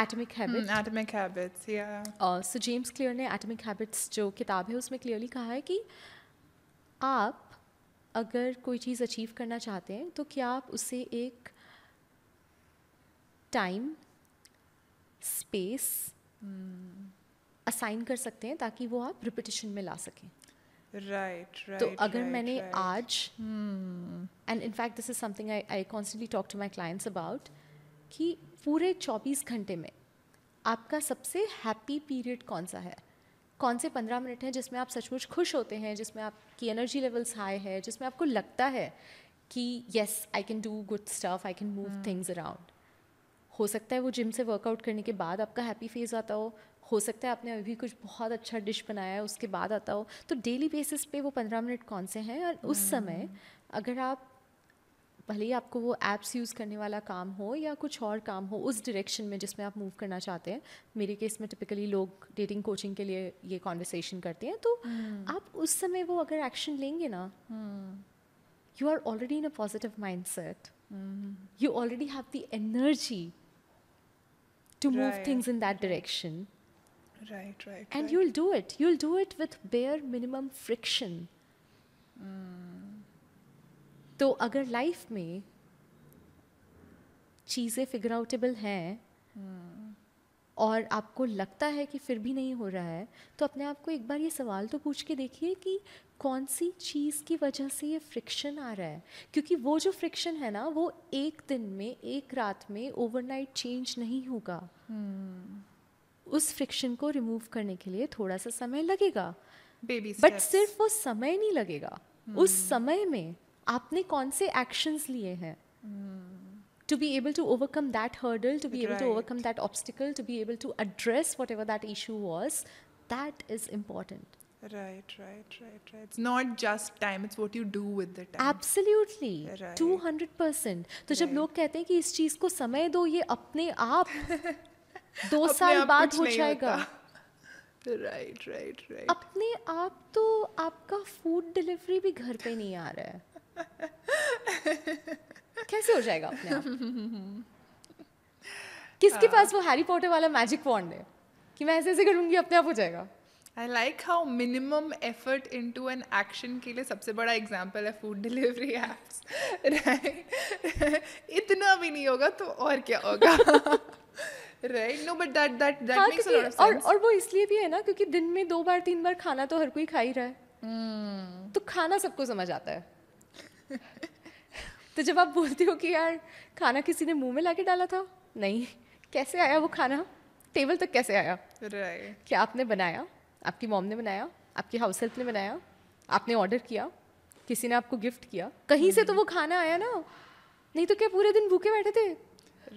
atomic habit. Atomic habits, yeah. So James clear ने एटॉमिक हैबिट्स जो किताब है उसमें क्लियरली कहा है कि आप अगर कोई चीज़ अचीव करना चाहते हैं तो क्या आप उसे एक टाइम स्पेस असाइन कर सकते हैं, ताकि वो आप रिपीटिशन में ला सकें. Right. Right. तो अगर right, मैंने right. आज, and in fact this is something I constantly talk to my clients about, कि पूरे 24 घंटे में आपका सबसे हैप्पी पीरियड कौन सा है, कौन से 15 मिनट हैं जिसमें आप सचमुच खुश होते हैं, जिसमें आपकी एनर्जी लेवल्स हाई है, जिसमें आपको लगता है कि yes I can do good stuff, I can move things around. हो सकता है वो जिम से वर्कआउट करने के बाद आपका हैप्पी फेज आता हो सकता है आपने अभी कुछ बहुत अच्छा डिश बनाया है उसके बाद आता हो. तो डेली बेसिस पे वो 15 मिनट कौन से हैं, और उस समय अगर आप, भले ही आपको वो ऐप्स यूज़ करने वाला काम हो या कुछ और काम हो उस डायरेक्शन में जिसमें आप मूव करना चाहते हैं, मेरे केस में टिपिकली लोग डेटिंग कोचिंग के लिए ये कॉन्वर्सेशन करते हैं, तो आप उस समय वो अगर एक्शन लेंगे ना, you are already in a positive mindset, you already have the energy to move Right. things in that direction, Right. Right. and right. you'll do it with bare minimum friction. तो अगर life में चीज़ें figure आउटेबल हैं और आपको लगता है कि फिर भी नहीं हो रहा है, तो अपने आप को एक बार ये सवाल तो पूछ के देखिए कि कौन सी चीज़ की वजह से ये फ्रिक्शन आ रहा है. क्योंकि वो जो फ्रिक्शन है ना, वो एक दिन में, एक रात में ओवरनाइट चेंज नहीं होगा. उस फ्रिक्शन को रिमूव करने के लिए थोड़ा सा समय लगेगा, Baby बट steps. सिर्फ वो समय नहीं लगेगा. उस समय में आपने कौन से एक्शंस लिए हैं to be able to overcome that hurdle, to be able to Right. overcome that obstacle, to be able to address whatever that issue was. That is important. Right. Right. Right. Right. It's not just time; it's what you do with the time. Absolutely. Right. 200%. तो जब Right. लोग कहते हैं कि इस चीज़ को समय दो, ये अपने आप 2 अपने साल आप बाद कुछ हो नहीं जाएगा. होता. Right right right. अपने आप तो आपका फूड डिलीवरी भी घर पे नहीं आ रहा है, कैसे हो जाएगा अपने आप? किसके पास वो हैरी पॉटर वाला मैजिक वॉन्ड है कि मैं ऐसे ऐसे करूंगी अपने आप हो जाएगा? I like how minimum effort into an action के लिए सबसे बड़ा एग्जांपल है फूड डिलीवरी एप्स, राइट. इतना भी नहीं होगा तो और क्या होगा. राइट. नो बट दैट हाँ, मेक्स अ लॉट ऑफ क्योंकि सेंस. और वो इसलिए भी है ना क्योंकि दिन में 2 बार 3 बार खाना तो हर कोई खा ही रहा है, तो खाना सबको समझ आता है. तो जब आप बोलते हो कि यार खाना किसी ने मुंह में लाके डाला था, नहीं, कैसे आया वो खाना टेबल तक, कैसे आया? राइट. क्या आपने बनाया, आपकी मॉम ने बनाया, आपकी हाउस हेल्प ने बनाया, आपने ऑर्डर किया, किसी ने आपको गिफ्ट किया, कहीं से तो वो खाना आया ना, नहीं तो क्या पूरे दिन भूखे बैठे थे?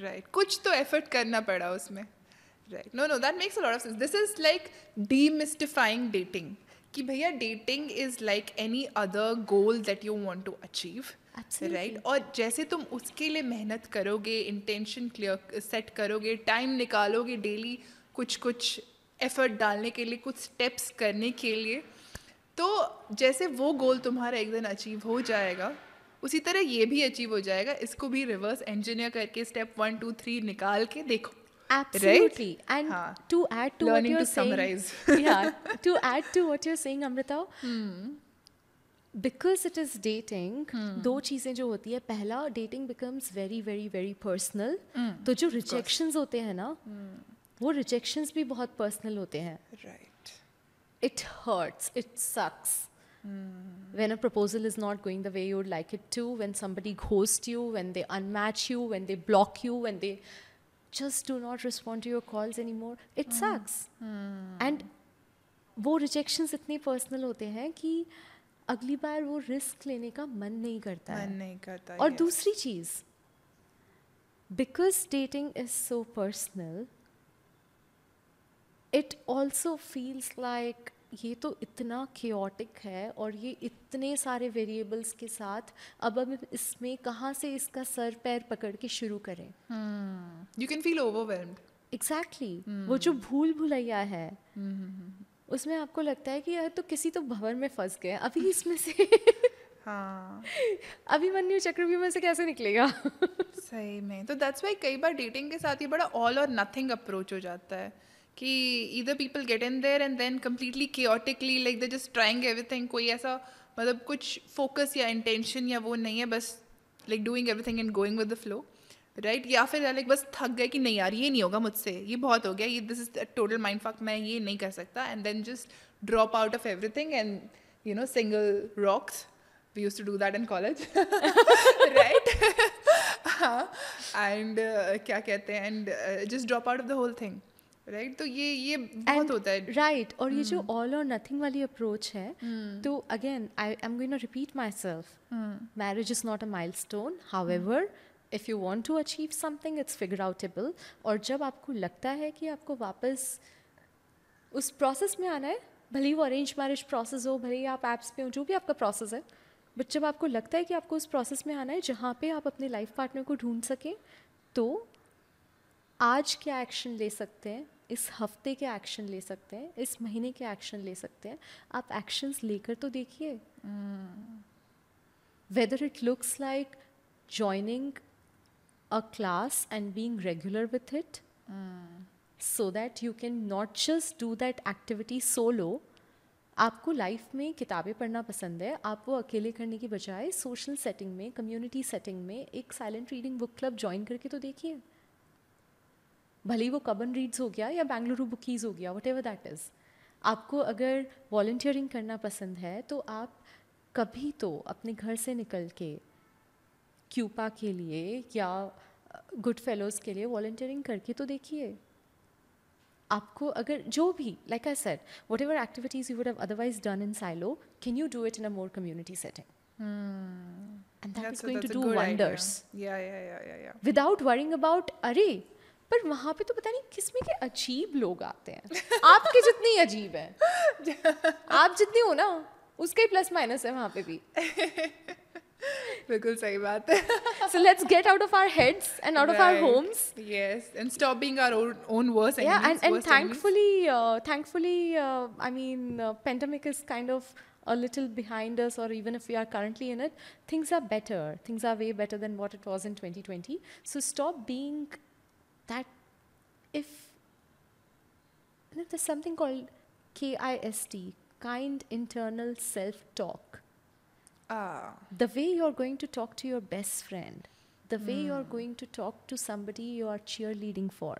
राइट. कुछ तो एफर्ट करना पड़ा उसमें. Right. No that makes a lot of sense. This is like demystifying dating, कि भैया dating is like any other goal that you want to achieve. Right. और जैसे तुम उसके लिए मेहनत करोगे, इंटेंशन क्लियर सेट करोगे, टाइम निकालोगे डेली कुछ एफर्ट डालने के लिए, कुछ स्टेप्स करने के लिए, तो जैसे वो गोल तुम्हारा एक दिन अचीव हो जाएगा, उसी तरह ये भी अचीव हो जाएगा. इसको भी रिवर्स इंजीनियर करके स्टेप 1 2 3 निकाल के देखो. Absolutely. And हाँ. to add to Learning what to you're saying, summarize. yeah, to add to what you're saying, Amrita, because it is dating, दो चीज़ें जो होती है, पहला dating becomes very very very personal. तो जो rejections होते हैं ना, वो rejections भी बहुत personal होते हैं. Right. It hurts, it sucks. When a proposal is not going the way you would like it to, when somebody ghosts you, when they unmatch you, when they block you, when they just do not respond to your calls anymore, it sucks. And वो rejections इतने personal होते हैं कि अगली बार वो risk लेने का मन नहीं करता है. मन नहीं करता. और yes. दूसरी चीज़, because dating is so personal, it also feels like ये तो इतना chaotic है और ये इतने सारे वेरिएबल्स के साथ, अब इसमें कहाँ से इसका सर पैर पकड़ के शुरू करें? You can feel overwhelmed. Exactly. वो जो भूल भुलैया है, उसमें आपको लगता है कि यार तो किसी तो भंवर में फंस गए अभी इसमें से. हाँ. अभिमन्यु चक्रव्यूह में से कैसे निकलेगा? सही में. तो दैट्स वाई कई बार डेटिंग के साथ ये बड़ा ऑल और नथिंग अप्रोच हो जाता है कि either people get in there and then completely chaotically like they're just trying everything. कोई ऐसा मतलब कुछ focus या intention या वो नहीं है, बस like doing everything and going with the flow, right? या फिर like बस थक गए कि नहीं यार ये नहीं होगा मुझसे, ये बहुत हो गया, ये this is a total mindfuck, मैं ये नहीं कर सकता, and then just drop out of everything and you know single rocks. We used to do that in college. Right? And क्या कहते हैं, and just drop out of the whole thing. Right. तो ये बहुत होता है. राइट. और ये जो ऑल और नथिंग वाली अप्रोच है, तो again I am going to repeat myself, marriage is not a milestone. However if you want to achieve something, it's figure outable. और जब आपको लगता है कि आपको वापस उस प्रोसेस में आना है, भले ही वो अरेंज मैरिज प्रोसेस हो, भले ही आप ऐप्स पे हो, जो भी आपका प्रोसेस है, बट जब आपको लगता है कि आपको उस प्रोसेस में आना है जहाँ पे आप अपने लाइफ पार्टनर को ढूंढ सकें, तो आज क्या एक्शन ले सकते हैं, इस हफ्ते के एक्शन ले सकते हैं, इस महीने के एक्शन ले सकते हैं, आप एक्शंस लेकर तो देखिए. Whether it looks like joining a class and being regular with it, so that you can not just do that activity solo. आपको लाइफ में किताबें पढ़ना पसंद है, आप वो अकेले करने की बजाय सोशल सेटिंग में, कम्युनिटी सेटिंग में एक silent reading book club join करके तो देखिए. भले ही वो कबन रीड्स हो गया या बेंगलुरु बुकीज़ हो गया, वट एवर दैट इज़. आपको अगर वॉल्टियरिंग करना पसंद है तो आप कभी तो अपने घर से निकल के क्यूपा के लिए या गुड फेलोज़ के लिए वॉल्टियरिंग करके तो देखिए. आपको अगर जो भी, like I said, whatever activities you would have otherwise done in silo, can you do it in a more community setting, and that is going to do wonders without worrying about अरे पर वहाँ पे तो पता नहीं किस्म के अजीब लोग आते हैं. आपके जितनी अजीब है, आप जितनी हो ना उसका ही प्लस माइनस है वहाँ पे भी. बिल्कुल सही बात है. So let's get out of our heads and out of our Right. homes. Yes, and stop being our own worst Yeah, enemies. and worst enemies. thankfully, I mean, pandemic is kind of a little behind us, or even if we are currently in it, things are better. Things are way better than what it was in 2020. So stop being that. If there's something called KIST, kind internal self-talk. Ah, The way you're going to talk to your best friend, the way you're going to talk to somebody you are cheerleading for.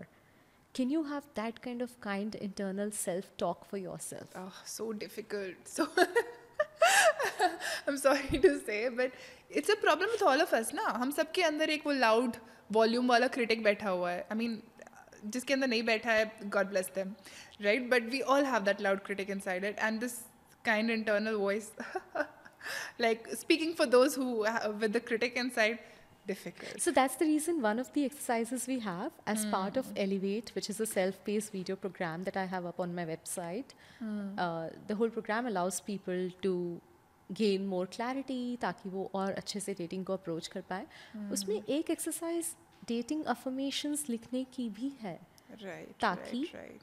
Can you have that kind of kind internal self-talk for yourself? oh, so difficult. So I'm sorry to say, but it's a problem with all of us ना. हम सबके अंदर एक वो loud volume वाला critic बैठा हुआ है. I mean, जिसके अंदर नहीं बैठा है, God bless them, right? But we all have that loud critic inside it, and this kind internal voice, like speaking for those who with the critic inside, difficult. So that's the reason one of the exercises we have as part of Elevate, which is a self-paced video program that I have up on my website. The whole program allows people to gain more clarity ताकि वो और अच्छे से dating को approach कर पाए. उसमें एक exercise dating affirmations लिखने की भी है. Right. ताकि right.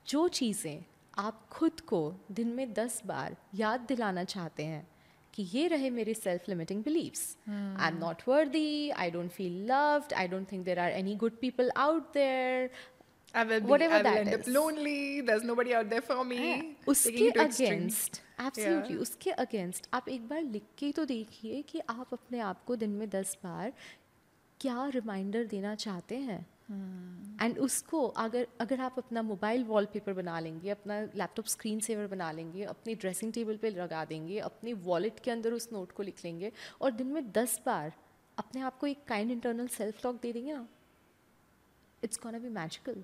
जो चीज़ें आप खुद को दिन में 10 बार याद दिलाना चाहते हैं कि ये रहे मेरे self limiting beliefs. I am not worthy, I don't feel loved, I don't think there are any good people out there. I will Whatever that end up is. lonely. There's nobody out there for me. उसके Taking it to extreme. Against absolutely उसके against आप एक बार लिख के तो देखिए कि आप अपने आप को दिन में 10 बार क्या रिमाइंडर देना चाहते हैं. एंड उसको अगर आप अपना मोबाइल वॉलपेपर बना लेंगे, अपना लैपटॉप स्क्रीन सेवर बना लेंगे, अपनी ड्रेसिंग टेबल पे लगा देंगे, अपने वॉलेट के अंदर उस नोट को लिख लेंगे और दिन में 10 बार अपने आप को एक kind internal self talk they देंगे ना, it's gonna be magical.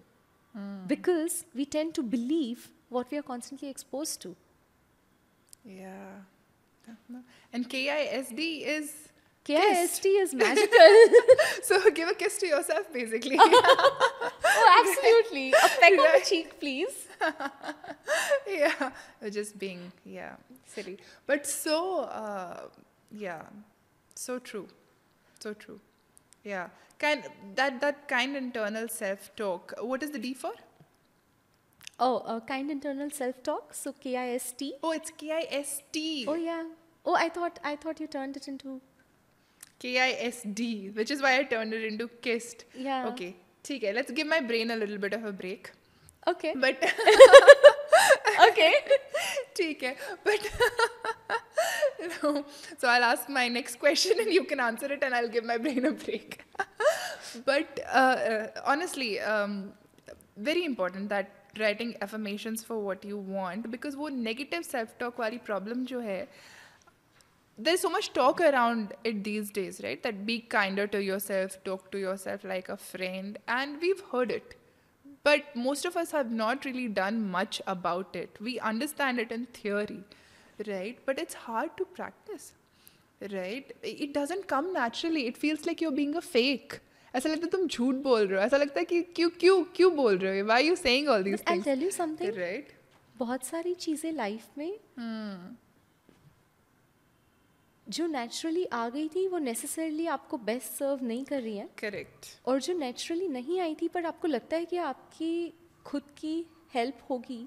Because we tend to believe what we are constantly exposed to. Yeah. And KISD is KIST is magical. so give a kiss to yourself basically. Oh, absolutely. A peck on the cheek, please. Yeah, just being silly, but so so true, so true. Yeah, that kind internal self talk. What is the D for? Oh, kind internal self-talk. So KIST. Oh, it's KIST. Oh yeah. Oh, I thought you turned it into KISD, which is why I turned it into kissed. Yeah. Okay, ठीक है. Let's give my brain a little bit of a break. Okay. But Okay. ठीक है. But no. So I'll ask my next question and you can answer it and I'll give my brain a break. But honestly, very important that writing affirmations for what you want, because वो negative self-talk वाली problem जो है, there's so much talk around it these days, right? That be kinder to yourself, talk to yourself like a friend, and we've heard it. But most of us have not really done much about it. We understand it in theory, right? But it's hard to practice, right? It doesn't come naturally. It feels like you're being a fake. ऐसा लगता है तुम झूठ बोल रहे हो. ऐसा लगता है कि क्यों बोल रहे हो? Why are you saying all these But I'll things? tell you something. Right? बहुत सारी चीज़ें लाइफ में जो नेचुरली आ गई थी वो नेसेसरली आपको बेस्ट सर्व नहीं कर रही हैं. Correct. और जो नेचुरली नहीं आई थी पर आपको लगता है कि आपकी खुद की हेल्प होगी.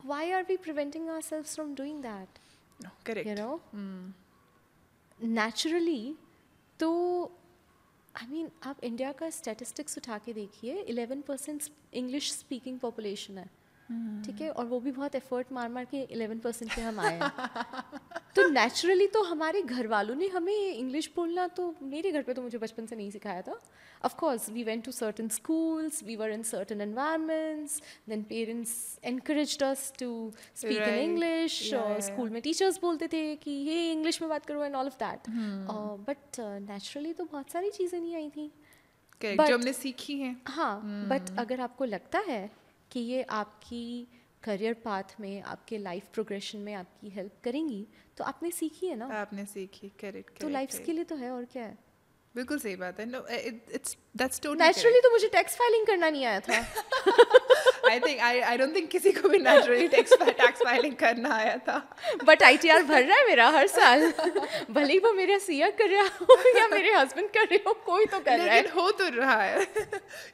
Why are we preventing ourselves from doing that? No, correct. You know? Naturally, तो I mean, आप इंडिया का स्टैटिस्टिक्स उठा के देखिए, 11% इंग्लिश स्पीकिंग पॉपुलेशन है. ठीक है, और वो भी बहुत एफर्ट मार के 11% पे हम आए हैं. तो नेचुरली तो हमारे घर वालों ने हमें इंग्लिश बोलना, तो मेरे घर पे तो मुझे बचपन से नहीं सिखाया था. Of course we went to certain schools, we were in certain environments, then parents encouraged us to speak in English. और स्कूल में टीचर्स बोलते थे कि ये इंग्लिश में बात करो and all of that. But naturally तो बहुत सारी चीज़ें नहीं आई थी. Correct. जो हमने सीखी हैं. हाँ, बट अगर आपको लगता है कि ये आपकी करियर पाथ में, आपके लाइफ प्रोग्रेशन में आपकी हेल्प करेंगी, तो आपने सीखी है ना. आपने सीखी. Correct. तो लाइफ के लिए तो है, और क्या है. बिल्कुल सही बात है. No, that's totally नेचुरली तो मुझे टैक्स फाइलिंग करना नहीं आया था. I don't think किसी को भी naturally tax filing करना आया था. बट ITR भर रहा है मेरा हर साल. भले ही वो मेरा सिया कर रहा हो या मेरे हस्बैंड कर रहे हो, कोई तो कर रहा है. लेकिन हो तो रहा है.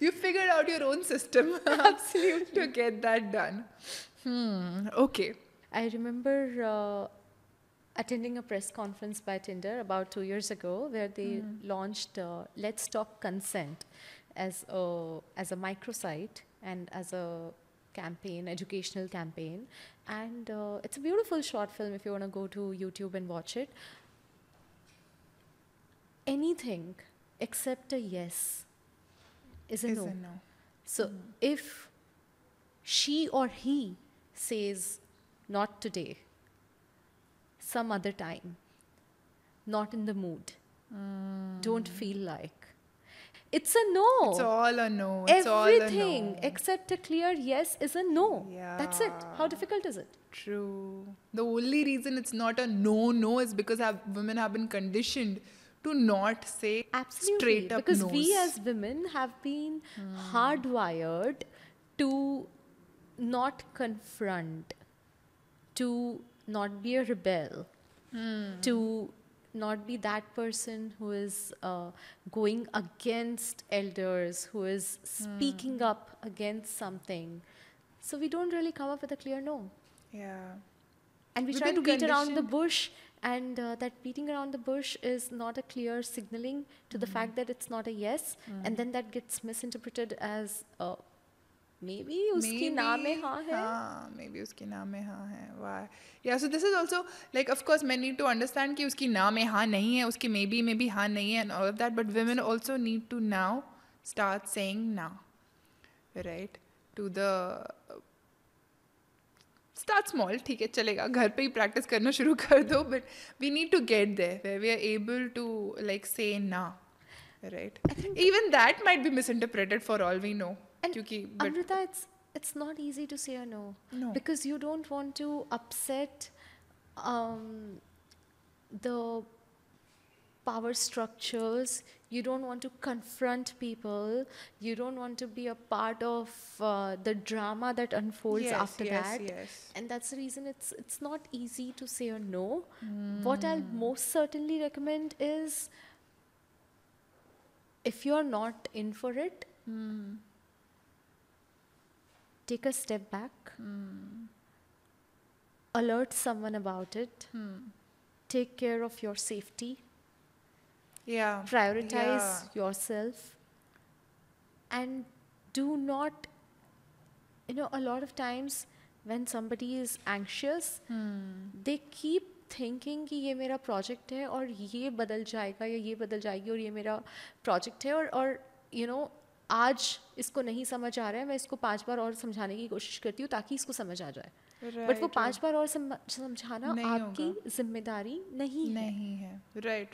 You figured out your own system. Absolutely. To get that done. Okay. I remember attending a press conference by Tinder about 2 years ago, where they launched Let's Talk Consent as a microsite and as a campaign, educational campaign. And it's a beautiful short film if you want to go to YouTube and watch it. Anything except a yes is a Is no. a no. So if she or he says not today, some other time, not in the mood, don't feel like, it's a no. It's all a no. It's all a Everything no. except a clear yes is a no. That's it. How Yeah. difficult is it? True. The only reason it's not a no is because women have been conditioned to not say Absolutely. straight up Because no's. we as women have been hardwired to not confront, to not be a rebel, to not be that person who is going against elders, who is speaking up against something. So we don't really come up with a clear no. Yeah. And we We've try to been beat around the conditioned- bush, and that beating around the bush is not a clear signaling to the fact that it's not a yes, and then that gets misinterpreted as maybe uski naam mein haan hai. हाँ, maybe उसकी नाम में हाँ है. Why? Yeah, so this is also like, of course, men need to understand कि उसकी नाम में हाँ नहीं है, उसकी maybe हाँ नहीं है, and all of that. But women also need to now start saying now, right? To the start small, ठीक है, चलेगा. घर पे ही practice करना शुरू कर दो. But we need to get there where we are able to like say now, right? Even that might be misinterpreted for all we know. And क्योंकि but Amrita, it's not easy to say a no. No. Because you don't want to upset the power structures. You don't want to confront people. You don't want to be a part of the drama that unfolds after that. Yes. And that's the reason it's not easy to say a no. What I'll most certainly recommend is, if you're not in for it, take a step back, alert someone about it, take care of your safety, Yeah. prioritize Yeah. yourself, and do not, a lot of times when somebody is anxious, they keep thinking कि ये मेरा project है और ये बदल जाएगा या ये बदल जाएगी और ये मेरा project है, और आज इसको नहीं समझ आ रहा है, मैं इसको 5 बार और समझाने की कोशिश करती हूँ ताकि इसको समझ आ जाए. बट वो 5 बार और समझाना नहीं आपकी जिम्मेदारी नहीं है. नहीं है. Right.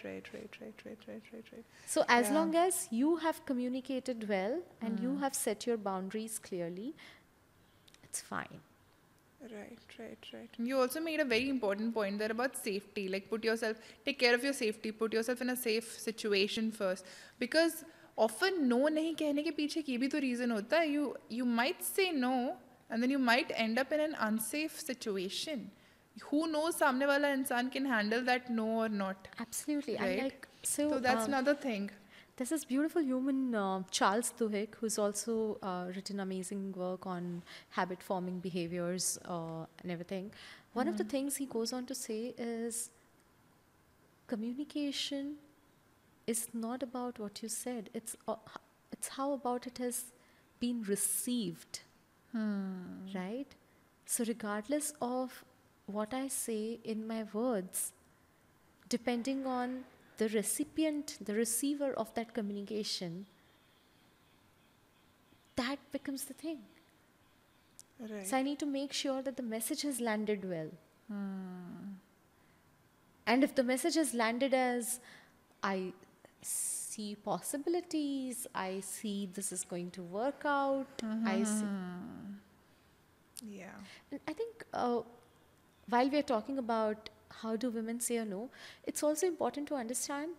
So as Yeah. long as you have communicated well and you have set your boundaries clearly, it's fine. Right. You also made a very important point there about safety. Like take care of your safety, put yourself in a safe situation first. Because often no नहीं कहने के पीछे ये भी तो reason होता है. You might say no and then you might end up in an unsafe situation. Who knows सामने वाला इंसान can handle that no or not. Absolutely. Right. And So that's another thing. there's this beautiful human, Charles Duhigg, who's also written amazing work on habit forming behaviors and everything. One of the things he goes on to say is, communication is not about what you said. It's how about it has been received. Right? So regardless of what I say in my words, depending on the recipient, the receiver of that communication, that becomes the thing. Right. So I need to make sure that the message has landed well. And if the message has landed as, I see possibilities, I see this is going to work out, I see. Yeah. And I think while we are talking about how do women say a no, it's also important to understand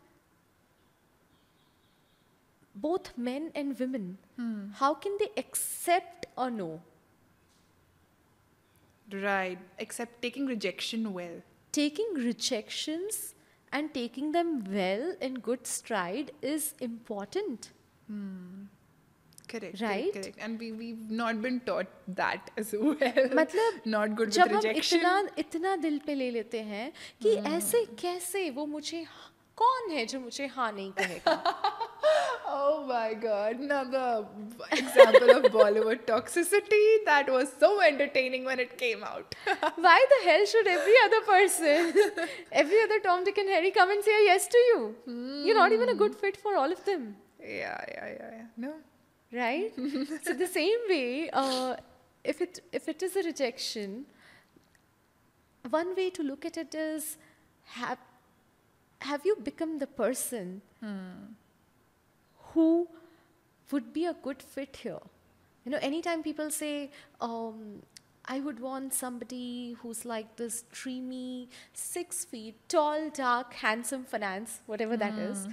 both men and women. How can they accept a no? Right. Except taking rejection well. Taking rejections and taking them well in good stride is important, Correct, right? correct. And we've not been taught that as well. मतलब Not good with जब हम rejection. इतना दिल पे ले लेते हैं कि ऐसे कैसे वो मुझे, कौन है जो मुझे हाँ नहीं कहेगा. Oh my god, another example of Bollywood toxicity that was so entertaining when it came out. Why the hell should every other person, every other Tom, Dick and Harry come and say yes to you? You're not even a good fit for all of them, Yeah. No. right? So the same way, if it is a rejection, one way to look at it is, have you become the person who would be a good fit here? You know, anytime people say, I would want somebody who's like this dreamy, 6 feet tall, dark, handsome finance, whatever that is.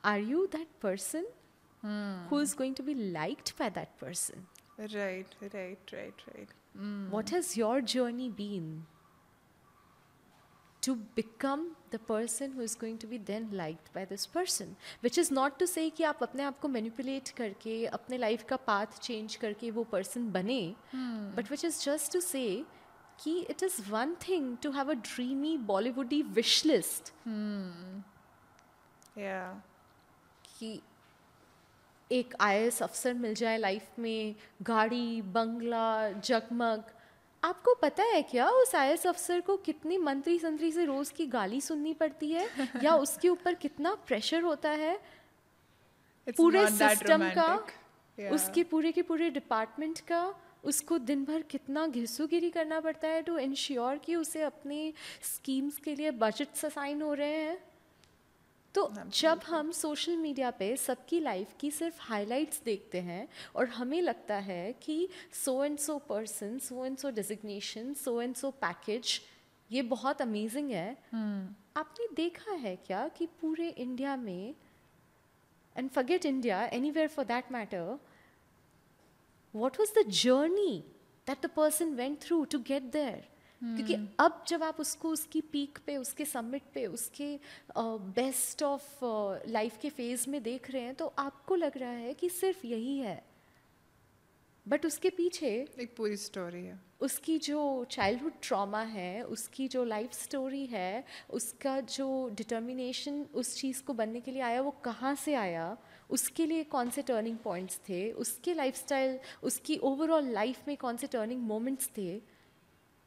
Are you that person who is going to be liked by that person? Right. What has your journey been to become the person who is going to be then liked by this person? Which is not to say कि आप अपने आप को manipulate करके अपने life का path change करके वो person बने, but which is just to say कि it is one thing to have a dreamy Bollywoody wish list Yeah. कि एक IAS अफसर मिल जाए लाइफ में, गाड़ी, बंगला, जगमग. आपको पता है क्या उस IAS अफसर को कितनी मंत्री संतरी से रोज की गाली सुननी पड़ती है या उसके ऊपर कितना प्रेशर होता है It's पूरे not that सिस्टम का, romantic. Yeah. उसके पूरे के पूरे डिपार्टमेंट का, उसको दिन भर कितना घिसूगिरी करना पड़ता है टू इंश्योर कि उसे अपने स्कीम्स के लिए बजट्स असाइन हो रहे हैं. तो जब हम सोशल मीडिया पे सबकी लाइफ की सिर्फ हाइलाइट्स देखते हैं और हमें लगता है कि so and so person, so and so designation, so and so package ये बहुत अमेजिंग है. आपने देखा है क्या कि पूरे इंडिया में, and forget India, anywhere for that matter, what was the journey that the person went through to get there? क्योंकि अब जब आप उसको उसकी पीक पे, उसके समिट पे, उसके बेस्ट ऑफ लाइफ के फेज में देख रहे हैं तो आपको लग रहा है कि सिर्फ यही है, बट उसके पीछे एक पूरी स्टोरी है. उसकी जो चाइल्डहुड ट्रॉमा है, उसकी जो लाइफ स्टोरी है, उसका जो डिटर्मिनेशन उस चीज़ को बनने के लिए आया, वो कहाँ से आया, उसके लिए कौन से टर्निंग पॉइंट्स थे, उसके लाइफस्टाइल, उसकी ओवरऑल लाइफ में कौन से टर्निंग मोमेंट्स थे,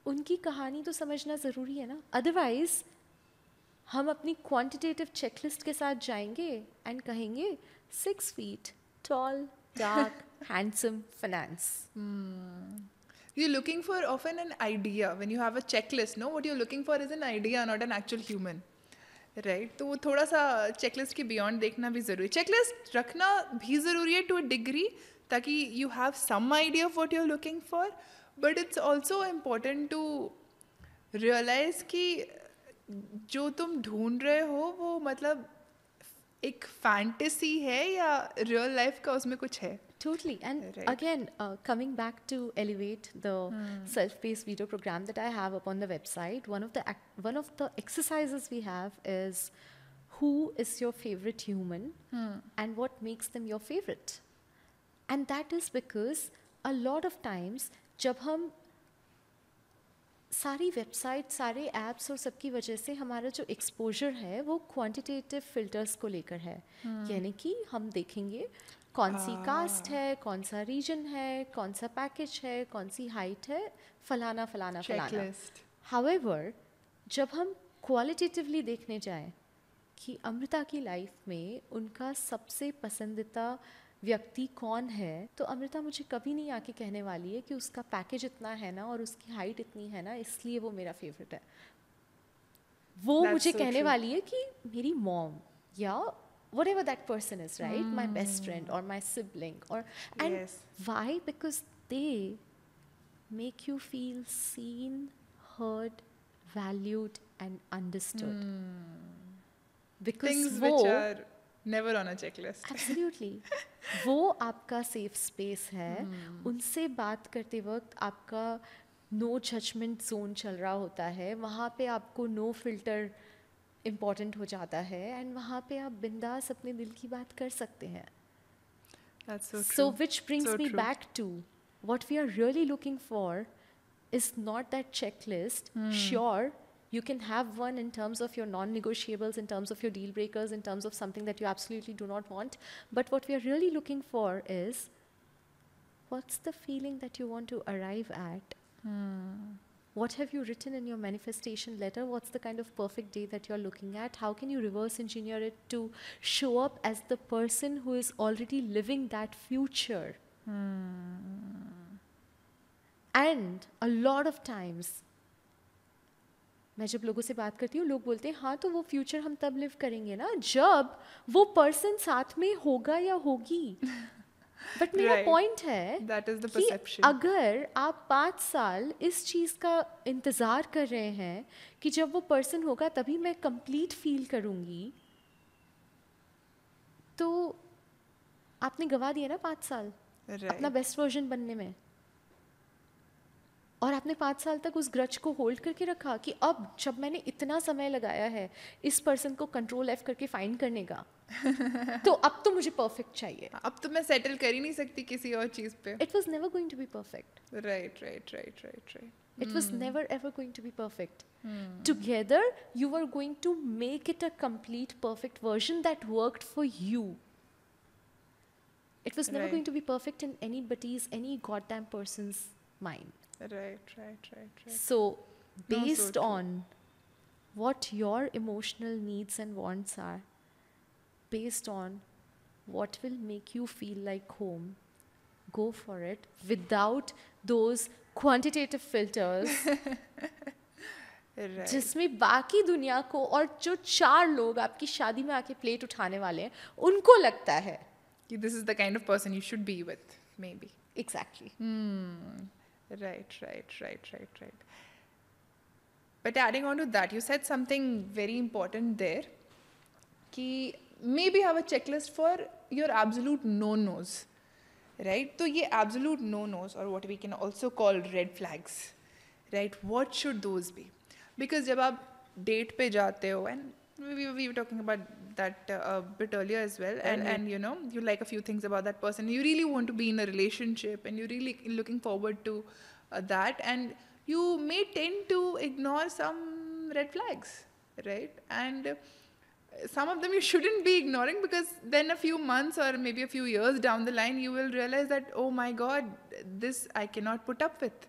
उनकी कहानी तो समझना ज़रूरी है ना. अदरवाइज हम अपनी क्वांटिटेटिव चेकलिस्ट के साथ जाएंगे एंड कहेंगे 6 feet tall, dark, handsome finance. You're looking for often an idea. When you have a checklist, no, what you're looking for is an idea, not an actual human. Right? तो वो थोड़ा सा checklist के beyond देखना भी ज़रूरी है. Checklist रखना भी ज़रूरी है टू अ डिग्री, ताकि you have some idea of what you are looking for. But it's also important to realise कि जो तुम ढूंढ रहे हो वो मतलब एक फैंटेसी है या रियल लाइफ का उसमें कुछ है. Totally. And Right. again, coming back to Elevate, the self-paced video program that I have up on the website, one of the exercises we have is, who is your favorite human and what makes them your favorite? And that is because a lot of times जब हम सारी website, सारे apps और सबकी वजह से हमारा जो एक्सपोजर है वो क्वांटिटेटिव फिल्टर्स को लेकर है. यानी कि हम देखेंगे कौन सी कास्ट है, कौन सा रीजन है, कौन सा पैकेज है, कौन सी हाइट है, फलाना फलाना फलाना. चेकलिस्ट. हाउएवर जब हम क्वालिटेटिवली देखने जाएं कि अमृता की लाइफ में उनका सबसे पसंदीदा व्यक्ति कौन है, तो अमृता मुझे कभी नहीं आके कहने वाली है कि उसका पैकेज इतना है ना और उसकी हाइट इतनी है ना इसलिए वो मेरा फेवरेट है. वो That's मुझे so कहने true. वाली है कि मेरी मॉम या whatever that person is, right? My best friend or my sibling, or and Yes. why? Because they make you feel seen, heard, valued and understood. Because Things वो which are never on a checklist. Absolutely वो आपका safe space है. उनसे बात करते वक्त आपका no judgement zone चल रहा होता है, वहाँ पे आपको नो फिल्टर इम्पॉर्टेंट हो जाता है एंड वहाँ पे आप बिंदास अपने दिल की बात कर सकते हैं. That's so true. So which brings So me true. back to what we are really looking for is not that checklist. Sure, you can have one in terms of your non-negotiables, in terms of your deal breakers, in terms of something that you absolutely do not want. But what we are really looking for is what's the feeling that you want to arrive at? What have you written in your manifestation letter? What's the kind of perfect day that you're looking at? How can you reverse engineer it to show up as the person who is already living that future? And a lot of times, मैं जब लोगों से बात करती हूँ, लोग बोलते हैं हाँ तो वो फ्यूचर हम तब लिव करेंगे ना जब वो पर्सन साथ में होगा या होगी. बट मेरा Right. पॉइंट है That is the कि perception. अगर आप 5 साल इस चीज़ का इंतज़ार कर रहे हैं कि जब वो पर्सन होगा तभी मैं कंप्लीट फील करूँगी, तो आपने गवा दिया ना 5 साल Right. अपना बेस्ट वर्जन बनने में. और आपने 5 साल तक उस ग्रज को होल्ड करके रखा कि अब जब मैंने इतना समय लगाया है इस पर्सन को कंट्रोल एफ करके फाइंड करने का, तो अब तो मुझे परफेक्ट चाहिए. अब तो मैं सेटल कर ही नहीं सकती किसी और चीज पे. It was never going to be perfect. Right. It was never ever going to be perfect. Together, you were going to make it a complete perfect version that worked for you. It was never Right. going to be perfect in any goddamn person's mind. Right. So, No, based so true. on what your emotional needs and wants are, based on what will make you feel like home, go for it without those quantitative filters Right. जिसमें बाकी दुनिया को और जो 4 लोग आपकी शादी में आके प्लेट उठाने वाले हैं उनको लगता है. This is the kind of person you should be with, maybe. Exactly. Right. But adding on to that, you said something very important there. कि maybe have a checklist for your absolute no-nos. Right? तो ये absolute no-nos or what we can also call red flags. Right? What should those be? Because जब आप date पे जाते हो, and we were talking about that a bit earlier as well, and you know, you like a few things about that person, you really want to be in a relationship and you're really looking forward to that, and you may tend to ignore some red flags, right? And some of them you shouldn't be ignoring, because then a few months or maybe a few years down the line you will realize that, oh my god, this I cannot put up with,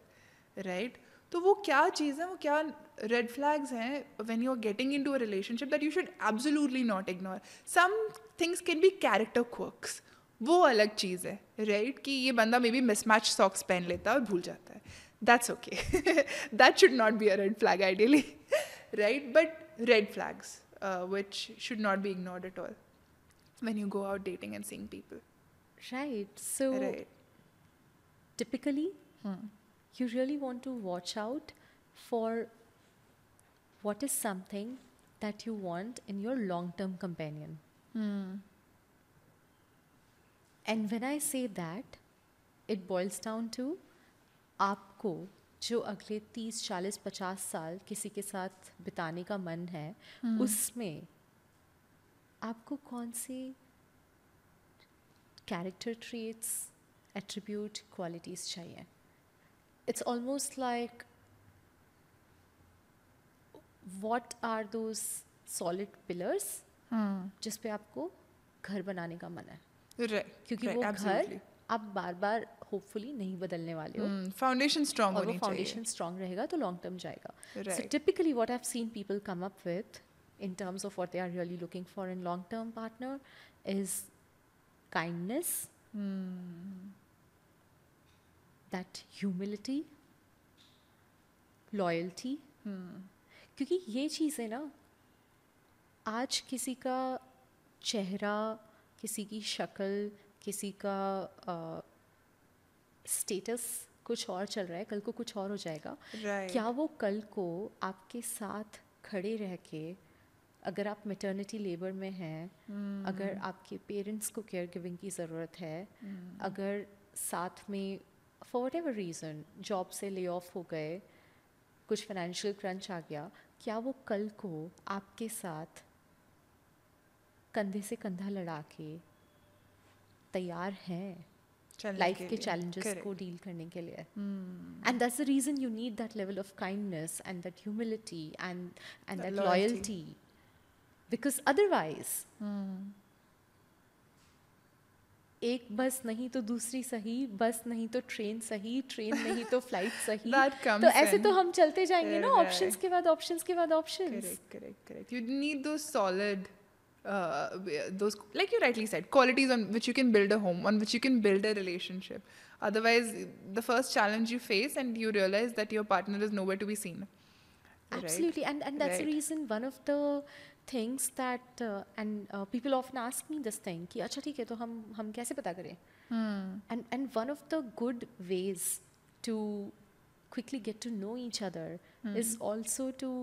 right? तो वो क्या चीज़ है, वो क्या red flags हैं when you're getting into a relationship that you should absolutely not ignore. Some things can be character quirks. वो अलग चीज़ है, right? कि ये बंदा maybe mismatched socks पहन लेता है और भूल जाता है. That's okay. That should not be a red flag ideally, right? But red flags, which should not be ignored at all when you go out dating and seeing people. Right. So, Right. typically, you really want to watch out for what is something that you want in your long-term companion. And when I say that, it boils down to आपको जो अगले 30, 40, 50 साल किसी के साथ बिताने का मन है, उसमें आपको कौन से कैरेक्टर ट्रेट्स, एट्रीब्यूट, क्वालिटीज़ चाहिए. It's almost like what are those solid pillars जिस पे आपको घर बनाने का मन है, Right. क्योंकि right, वो absolutely. घर आप बार बार होपफुली नहीं बदलने वाले हो, Foundation strong और वो होनी चाहिए. फाउंडेशन स्ट्रांग रहेगा तो लॉन्ग टर्म जाएगा. So Right. typically what I've seen people come up with in terms of what they are really looking for in long term partner is kindness, that humility, loyalty. क्योंकि ये चीज़ें ना आज किसी का चेहरा, किसी की शक्ल, किसी का स्टेटस कुछ और चल रहा है, कल को कुछ और हो जाएगा. Right. क्या वो कल को आपके साथ खड़े रह के अगर आप मेटर्निटी लेबर में हैं, अगर आपके पेरेंट्स को केयर गिविंग की ज़रूरत है, अगर साथ में for what ever reason job से ले ऑफ हो गए, कुछ फाइनेंशियल क्रंच आ गया, क्या वो कल को आपके साथ कंधे से कंधा लड़ा के तैयार हैं चलने लाइफ के के लिए। Challenges Correct. को डील करने के लिए? And that's the reason you need that level of kindness and that humility and That that loyalty. Loyalty, because otherwise एक बस नहीं तो दूसरी सही, बस नहीं तो ट्रेन सही, ट्रेन नहीं तो फ्लाइट सही। That comes तो ऐसे in. तो हम चलते जाएंगे ना, Right. ऑप्शंस के बाद ऑप्शंस के बाद options. Correct. You need those solid, those, like you rightly said, qualities on which you can build a home, on which you can build a relationship. Otherwise, the first challenge you face and you realize that your partner is nowhere to be seen. Right? Absolutely, and that's the Right. reason one of the things that people often ask me this thing कि अच्छा ठीक है तो हम कैसे पता करें? And one of the good ways to quickly get to know each other is also to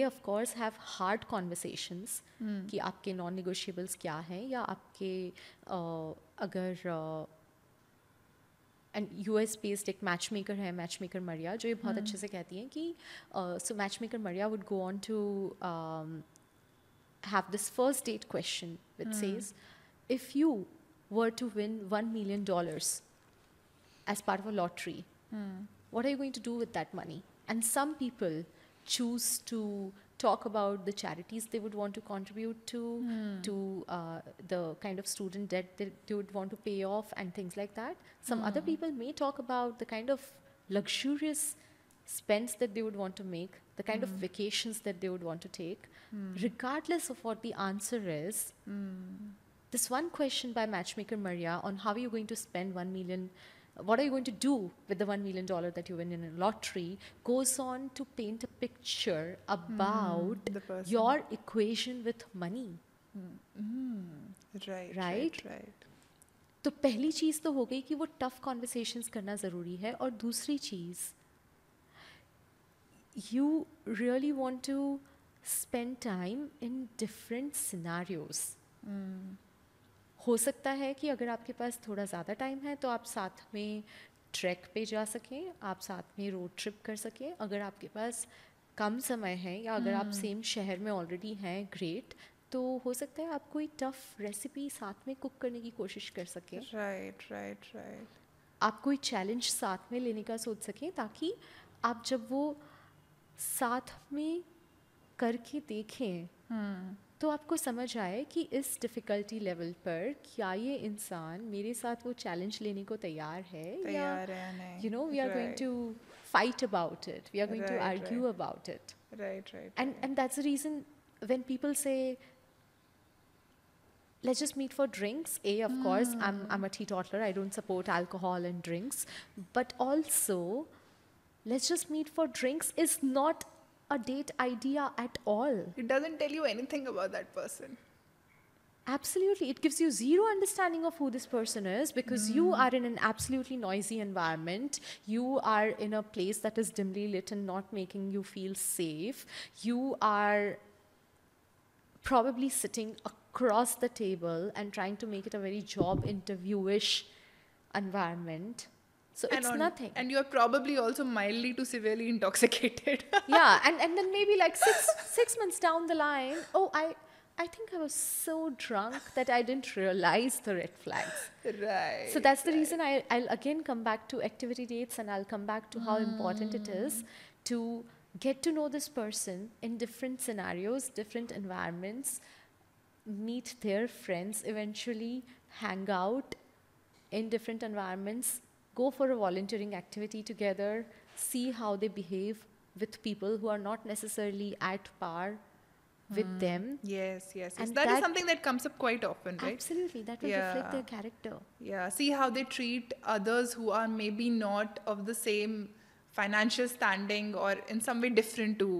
of course have hard conversations कि आपके non-negotiables क्या हैं, या आपके अगर एंड यूएस बेस्ड एक मैच मेकर है, मैच मेकर मरिया, जो ये बहुत अच्छे से कहती हैं कि so matchmaker Maria would go on to have this first date question which says, if you were to win $1 million as part of a lottery, what are you going to do with that money? And some people choose to talk about the charities they would want to contribute to the kind of student debt that they would want to pay off and things like that. Some other people may talk about the kind of luxurious spends that they would want to make, the kind of vacations that they would want to take. Regardless of what the answer is, this one question by Matchmaker Maria on how are you going to spend 1 million, what are you going to do with the $1 million that you win in a lottery, goes on to paint a picture about The person. your equation with money. Right. तो पहली चीज़ तो हो गई कि वो tough conversations करना ज़रूरी है, और दूसरी चीज़, you really want to spend time in different scenarios. हो सकता है कि अगर आपके पास थोड़ा ज़्यादा टाइम है तो आप साथ में ट्रैक पे जा सकें, आप साथ में रोड ट्रिप कर सकें. अगर आपके पास कम समय है या अगर आप सेम शहर में ऑलरेडी हैं, ग्रेट, तो हो सकता है आप कोई टफ रेसिपी साथ में कुक करने की कोशिश कर सकें. Right. आप कोई चैलेंज साथ में लेने का सोच सकें, ताकि आप जब वो साथ में करके देखें तो आपको समझ आए कि इस डिफ़िकल्टी लेवल पर क्या ये इंसान मेरे साथ वो चैलेंज लेने को तैयार है, या you know we are going to fight about it, we are going to argue about it. Right. And that's the reason when people say, let's just meet for drinks. Of course, I'm a teetotaler. I don't support alcohol and drinks. But also, let's just meet for drinks is not a date idea at all. It doesn't tell you anything about that person. Absolutely. It gives you zero understanding of who this person is, because you are in an absolutely noisy environment. You are in a place that is dimly lit and not making you feel safe. You are probably sitting across the table and trying to make it a very job interview-ish environment. So it's nothing. And you're probably also mildly to severely intoxicated. Yeah, and then maybe like six months down the line, I think I was so drunk that I didn't realize the red flags. Right. So that's the reason I'll again come back to activity dates, and I'll come back to how important it is to get to know this person in different scenarios, different environments, meet their friends eventually, hang out in different environments, go for a volunteering activity together, see how they behave with people who are not necessarily at par with them. Yes. And That is that- something that comes up quite often, right? Absolutely, that will reflect their character. Yeah, see how they treat others who are maybe not of the same financial standing or in some way different to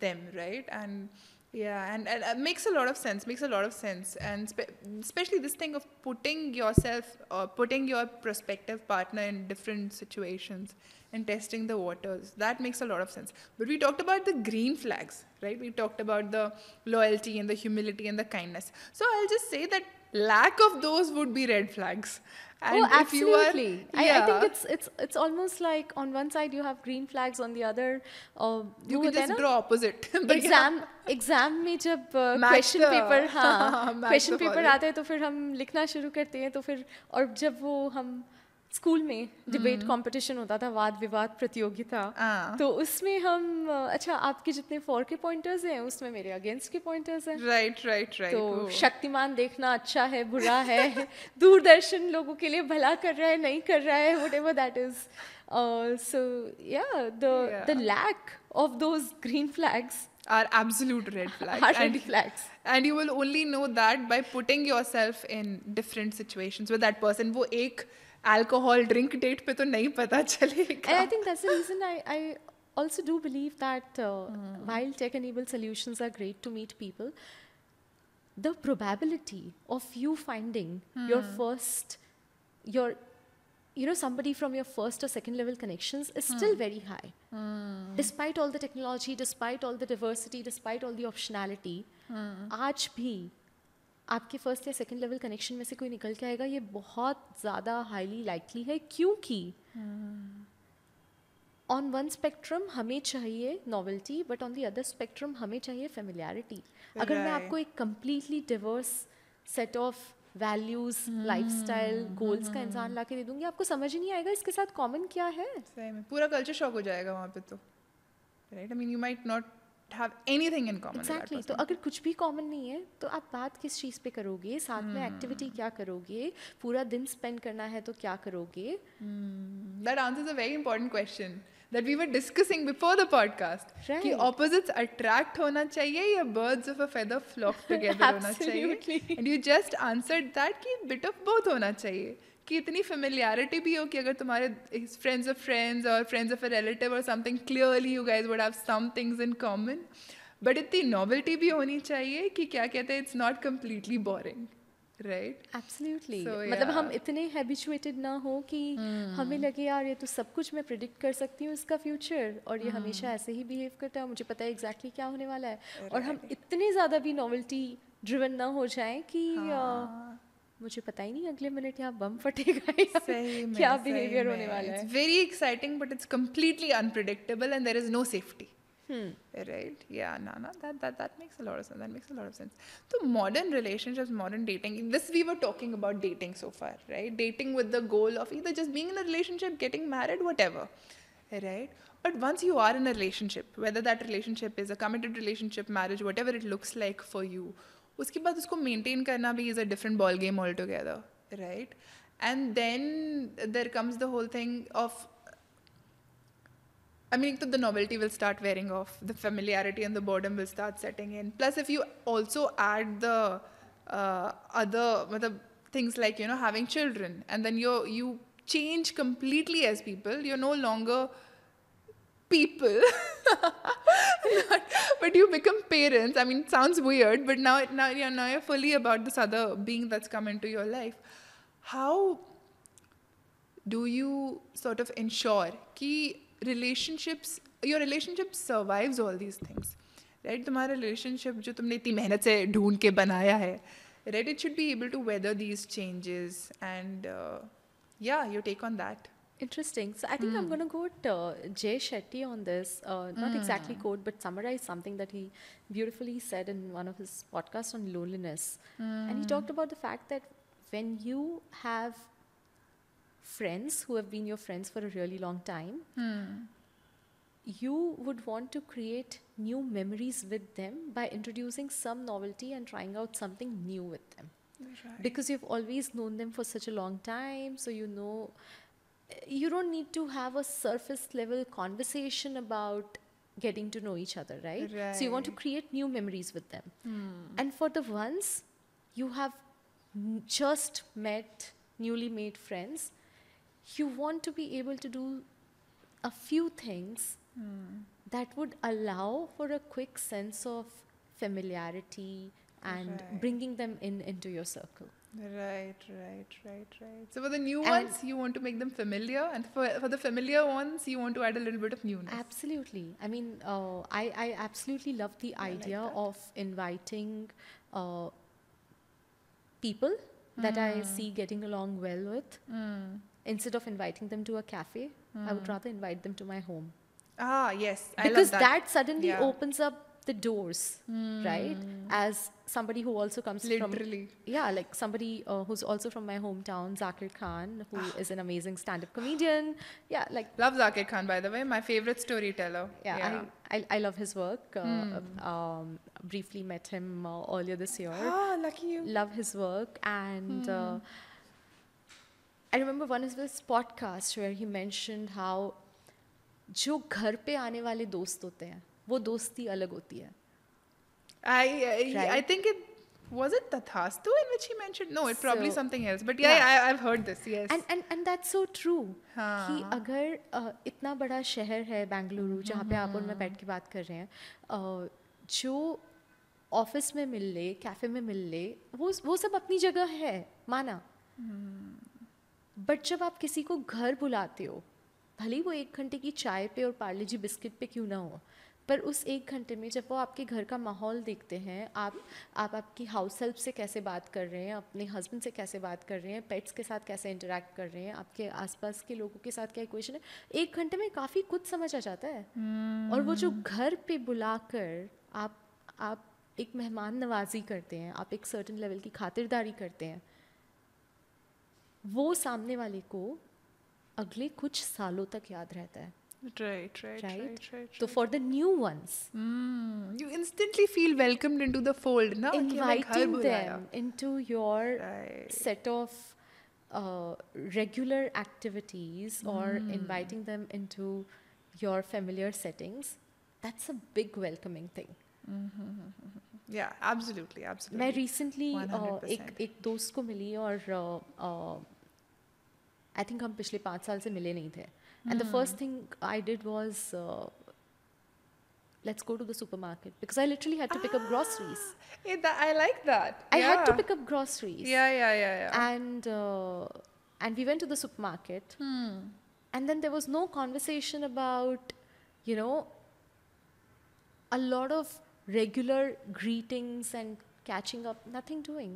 them, right? And Yeah, and makes a lot of sense. Makes a lot of sense, and especially this thing of putting yourself or putting your prospective partner in different situations and testing the waters. That makes a lot of sense. But we talked about the green flags, right? We talked about the loyalty and the humility and the kindness. So I'll just say that lack of those would be red flags. Oh, And if you are, absolutely. I think yeah, it's almost like on one side you have green flags, on the other you वो can होता है just ना draw opposite. But yeah, exam में जब match question paper the हाँ match question the paper follow. आते हैं तो फिर हम लिखना शुरू करते हैं तो फिर और जब वो हम स्कूल में डिबेट कंपटीशन होता था वाद विवाद प्रतियोगिता हाँ. तो उसमें हम अच्छा आपके जितने फॉर के पॉइंटर्स हैं उसमें मेरे अगेंस्ट के पॉइंटर्स हैं Right, right, right. तो Oh. शक्तिमान देखना अच्छा है बुरा है दूरदर्शन लोगों के लिए भला कर रहा है नहीं कर रहा है whatever that is so yeah the Yeah. lack of those green flags Are absolute red flags. are red flags And you will only know that by putting yourself in different situations with that person. वो एक alcohol drink date पे तो नहीं पता चलेगा. and I think that's the reason I also do believe that while tech enabled solutions are great to meet people the probability of you finding your first your somebody from your first or second level connections is still very high. Despite all the technology, despite all the diversity, despite all the optionality, आज भी आपके first या second level connection में से कोई निकल के आएगा ये बहुत ज़्यादा हाईली लाइकली है क्योंकि ऑन वन स्पेक्ट्रम हमें चाहिए novelty but on the other spectrum हमें चाहिए फेमिलियरिटी अगर मैं आपको एक completely Divers set of values lifestyle goals का इंसान ला के दे दूंगी आपको समझ ही नहीं आएगा इसके साथ कॉमन क्या है सही में पूरा कल्चर शॉक हो जाएगा वहाँ पे तो right I mean you might not have anything in common exactly तो अगर कुछ भी कॉमन नहीं है तो आप बात किस चीज़ पे करोगे साथ में एक्टिविटी क्या करोगे पूरा दिन स्पेंड करना है तो क्या करोगे that answers a very important question that we were discussing before the podcast कि opposites attract होना चाहिए या birds of a feather flock together होना चाहिए and you just answered that कि bit of both होना चाहिए कि इतनी familiarity भी हो कि अगर तुम्हारे friends of friends or friends of a relative or something clearly you guys would have some things in common but इतनी novelty भी होनी चाहिए कि क्या कहते हैं it's not completely boring right absolutely So, मतलब हम yeah. इतने हैबिचुएटेड ना हो कि हमें लगे यार ये तो सब कुछ मैं प्रिडिक्ट कर सकती हूँ इसका फ्यूचर और ये हमेशा ऐसे ही बिहेव करता है मुझे पता है एग्जैक्टली क्या होने वाला है और हम इतने ज़्यादा भी नॉवेल्टी ड्रिवन ना हो जाएं कि मुझे पता ही नहीं अगले मिनट यहाँ बम फटेगा या क्या बिहेवियर होने वाला है It's very exciting but it's completely unpredictable and there is no safety right yeah no that makes a lot of sense that makes a lot of sense so modern relationships modern dating this we were talking about dating so far right dating with the goal of either just being in a relationship getting married whatever right but once you are in a relationship whether that relationship is a committed relationship marriage whatever it looks like for you उसके बाद उसको maintain करना भी is a different ball game altogether right and then there comes the whole thing of I mean, the novelty will start wearing off. The familiarity and the boredom will start setting in. Plus, if you also add the other things like, having children, and then you change completely as people. You're no longer people, but you become parents. I mean, it sounds weird, but now you're fully about this other being that's come into your life. How do you sort of ensure that your relationship survives all these things, right? तुम्हारा relationship जो तुमने इतनी मेहनत से ढूंढ के बनाया है, right? It should be able to weather these changes and yeah, your take on that. Interesting. So I think I'm going to quote Jay Shetty on this. Not exactly quote, but summarize something that he beautifully said in one of his podcasts on loneliness. And he talked about the fact that when you have friends who have been your friends for a really long time, you would want to create new memories with them by introducing some novelty and trying out something new with them. Right. Because you've always known them for such a long time, so you don't need to have a surface level conversation about getting to know each other, right? So you want to create new memories with them. And for the ones you have just met, newly made friends, you want to be able to do a few things that would allow for a quick sense of familiarity, and Right. bringing them into your circle. Right. So for the new And ones, you want to make them familiar, and for the familiar ones, you want to add a little bit of newness. absolutely. I mean, I absolutely love the I like idea that. of inviting uh, people that I see getting along well with. Instead of inviting them to a cafe, I would rather invite them to my home. Ah, yes, I Because love that. suddenly Yeah. opens up the doors, right? As somebody who also comes from, Literally. yeah, like somebody who's also from my hometown, Zakir Khan, who is an amazing stand-up comedian. Yeah, like, Love Zakir Khan, by the way, my favorite storyteller. yeah, I love his work. Briefly met him earlier this year. Ah, lucky you. Love his work. And I remember one of his podcasts where he mentioned how जो घर पे आने वाले दोस्त होते हैं वो दोस्ती अलग होती है. I Right. think it was it Tathastu in which he mentioned. No, it probably So, something else. But yeah. I've heard this. Yes. And that's so true. हाँ. कि अगर इतना बड़ा शहर है बेंगलुरु जहाँ पे आप और मैं बैठ के बात कर रहे हैं, जो ऑफिस में मिल ले, कैफे में मिल ले, वो सब अपनी जगह है, माना. बट जब आप किसी को घर बुलाते हो, भले ही वो 1 घंटे की चाय पे और पार्ले जी बिस्किट पे क्यों ना हो, पर उस 1 घंटे में जब वो आपके घर का माहौल देखते हैं, आप आपकी हाउस हेल्प से कैसे बात कर रहे हैं, अपने हस्बैंड से कैसे बात कर रहे हैं, पेट्स के साथ कैसे इंटरेक्ट कर रहे हैं, आपके आसपास के लोगों के साथ क्या इक्वेशन है, 1 घंटे में काफ़ी कुछ समझ आ जाता है. और वो जो घर पे बुलाकर आप एक मेहमान नवाजी करते हैं, आप एक सर्टेन लेवल की खातिरदारी करते हैं, वो सामने वाले को अगले कुछ सालों तक याद रहता है. Right. तो for the new ones, You instantly feel welcomed into the fold, ना? कि मैं घर inviting बुलाया. them into your Right. set of regular activities or inviting them into your familiar settings, that's a big welcoming thing. Yeah, absolutely. मैं recently 100%. एक दोस्त को मिली और आई थिंक हम पिछले 5 साल से मिले नहीं थे. And the first thing I did was let's go to the supermarket because I literally had to pick up groceries. I like that. I had to Yeah. pick up groceries. Yeah. And we went to the supermarket. And then there was no conversation about, you know, a lot of regular greetings and catching up, nothing doing.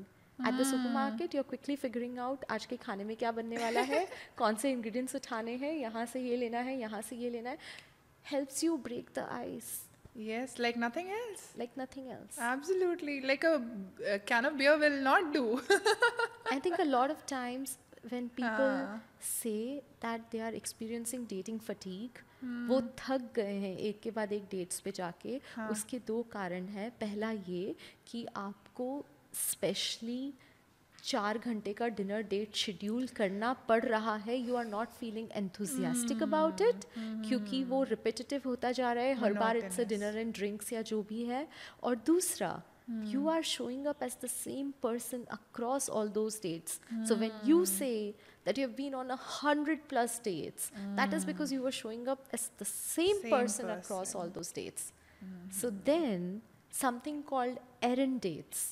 At the supermarket, you're quickly figuring out आज के खाने में क्या बनने वाला है, कौन से ingredients उठाने हैं, यहाँ से ये लेना है, यहाँ से ये लेना है. Helps you break the ice Yes, like nothing else. like nothing else. Absolutely. Like a can of beer will not do. I think a lot of times when people हाँ. say that they are experiencing dating fatigue, वो थक गए हैं एक के बाद एक dates पे जाके, उसके 2 कारण हैं. पहला ये कि आपको स्पेशली 4 घंटे का डिनर डेट शेड्यूल करना पड़ रहा है. You are not feeling enthusiastic about it क्योंकि वो रिपीटेटिव होता जा रहा है, हर बार it's a dinner and drinks या जो भी है. और दूसरा, you are showing up as the same person across all those dates. So when you say that you've been on 100+ dates, that is because you were showing up as the same person across all those dates. So then something called errand dates,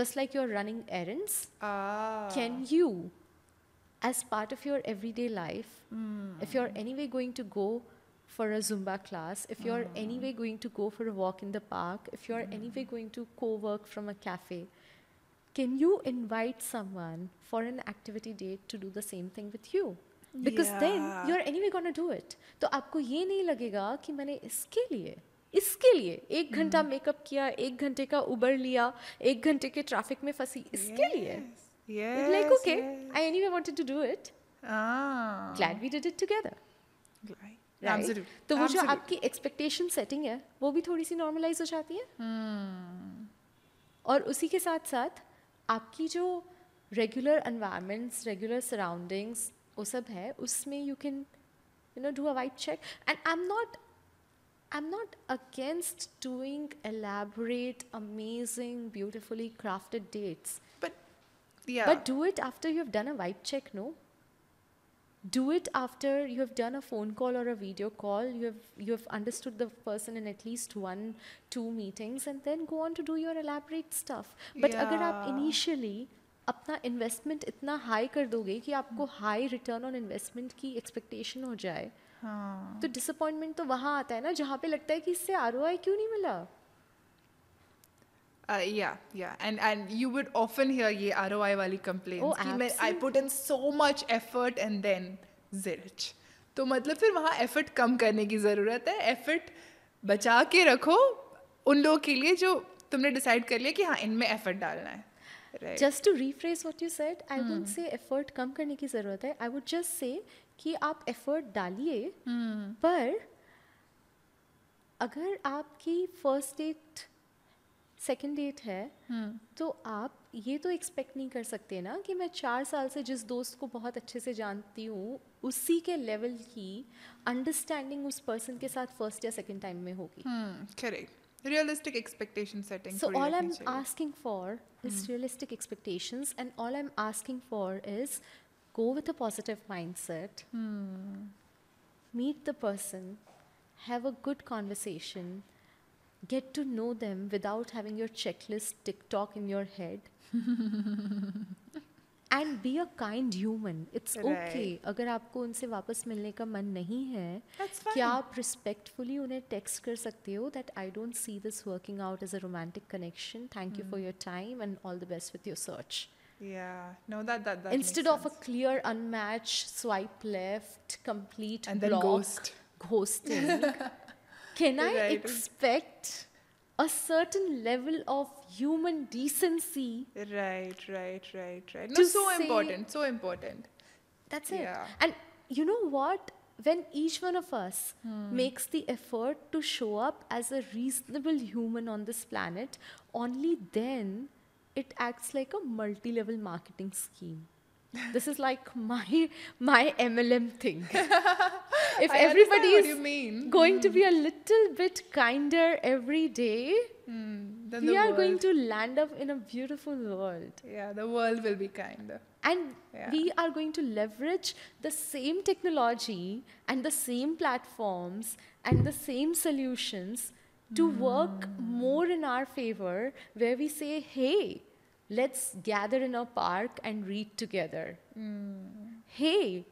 just like you're running errands, can you, as part of your everyday life, if you're anyway going to go for a Zumba class, if you're anyway going to go for a walk in the park, if you're anyway going to co-work from a cafe, can you invite someone for an activity date to do the same thing with you? Because then you're anyway going to do it. तो आपको ये नहीं लगेगा कि मैंने इसके लिए 1 घंटा मेकअप किया, 1 घंटे का उबर लिया, 1 घंटे के ट्रैफिक में फंसी, इसके लिए. Yes. Like, okay, I anyway wanted to do it. Ah. Glad we did it together. Right. Right? Absolutely. तो वो जो आपकी एक्सपेक्टेशन सेटिंग है वो भी थोड़ी सी नॉर्मलाइज हो जाती है. और उसी के साथ साथ आपकी जो रेगुलर एनवायरनमेंट्स, रेगुलर सराउंडिंग्स, वो सब है, उसमें you can do a vibe check. And I'm not against doing elaborate, amazing, beautifully crafted dates. But yeah. But do it after you've done a vibe check, no? Do it after you have done a phone call or a video call. You have understood the person in at least 1-2 meetings, and then go on to do your elaborate stuff. But अगर आप Yeah. initially अपना investment इतना high कर दोगे कि आपको high return on investment की expectation हो जाए, हाँ. तो डिसअपॉइंटमेंट तो वहाँ आता है ना जहाँ पे लगता है कि इससे ROI क्यों नहीं मिला. Yeah. And you would often hear ये ROI वाली complaints Oh, कि मैं I put in so much effort and then zilch. तो मतलब फिर वहाँ effort कम करने की ज़रूरत है. Effort बचा के रखो उन लोगों के लिए जो तुमने decide कर लिया कि हाँ इनमें effort डालना है. Right. Just to rephrase what you said, I wouldn't say effort कम करने की ज़रूरत है. I would just say कि आप effort डालिए, पर अगर आपकी first date सेकेंड डेट है, तो आप ये तो एक्सपेक्ट नहीं कर सकते ना कि मैं 4 साल से जिस दोस्त को बहुत अच्छे से जानती हूँ उसी के लेवल की अंडरस्टैंडिंग उस पर्सन के साथ फर्स्ट या सेकेंड टाइम में होगी. Correct. Realistic expectation setting. So थोड़ी all रखनी I'm चाहिए. asking for is realistic expectations, and all I'm asking for is go with a positive mindset, meet the person, have a good conversation, get to know them without having your checklist TikTok in your head. And be a kind human. It's okay. Right. अगर आपको उनसे वापस मिलने का मन नहीं है, That's fine. क्या आप respectfully उन्हें text कर सकते हो that I don't see this working out as a romantic connection. Thank you for your time and all the best with your search. Yeah. No, that Instead makes of a sense. clear unmatched swipe left, complete And then block, ghost. ghosting, can I Right. expect a certain level of human decency? Right. No, To so say- important. That's it. Yeah. And you know what? When each one of us makes the effort to show up as a reasonable human on this planet, only then it acts like a multi-level marketing scheme. This is like my MLM thing. If I everybody understand what is you mean. going to be a little bit kinder every day, Then we the are world, going to land up in a beautiful world. Yeah, the world will be kinder. And Yeah. we are going to leverage the same technology and the same platforms and the same solutions to work more in our favor, where we say, hey, let's gather in a park and read together. Hey,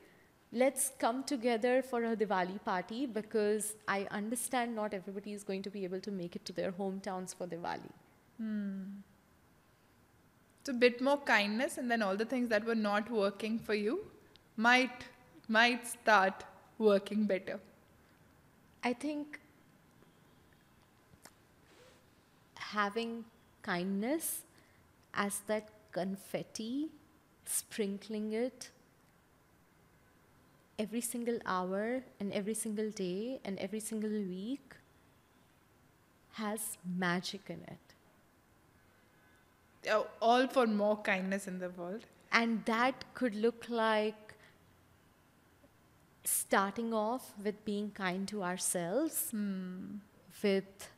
let's come together for a Diwali party, because I understand not everybody is going to be able to make it to their hometowns for Diwali. So a bit more kindness, and then all the things that were not working for you might start working better. I think having kindness as that confetti, sprinkling it every single hour and every single day and every single week, has magic in it. All for more kindness in the world. And that could look like starting off with being kind to ourselves, with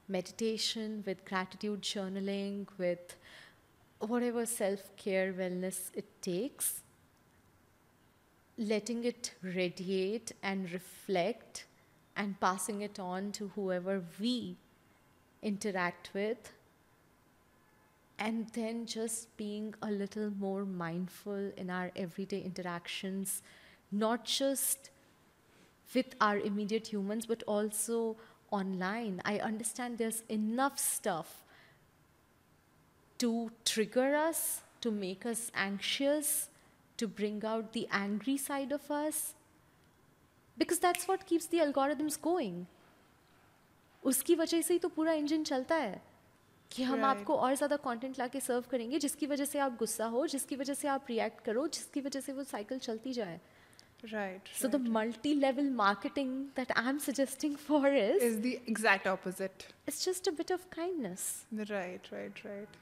meditation, with gratitude journaling, with whatever self-care wellness it takes, letting it radiate and reflect and passing it on to whoever we interact with, and then just being a little more mindful in our everyday interactions, not just with our immediate humans, but also online. I understand there's enough stuff to trigger us, to make us anxious, to bring out the angry side of us, because that's what keeps the algorithms going. उसकी वजह से ही तो पूरा engine चलता है कि हम Right. आपको और ज़्यादा कंटेंट लाके सर्व करेंगे, जिसकी वजह से आप गुस्सा हो, जिसकी वजह से आप रिएक्ट करो, जिसकी वजह से वो साइकिल चलती जाए. Right. So the multi-level marketing that I'm suggesting for is the exact opposite. it's just a bit of kindness, Right.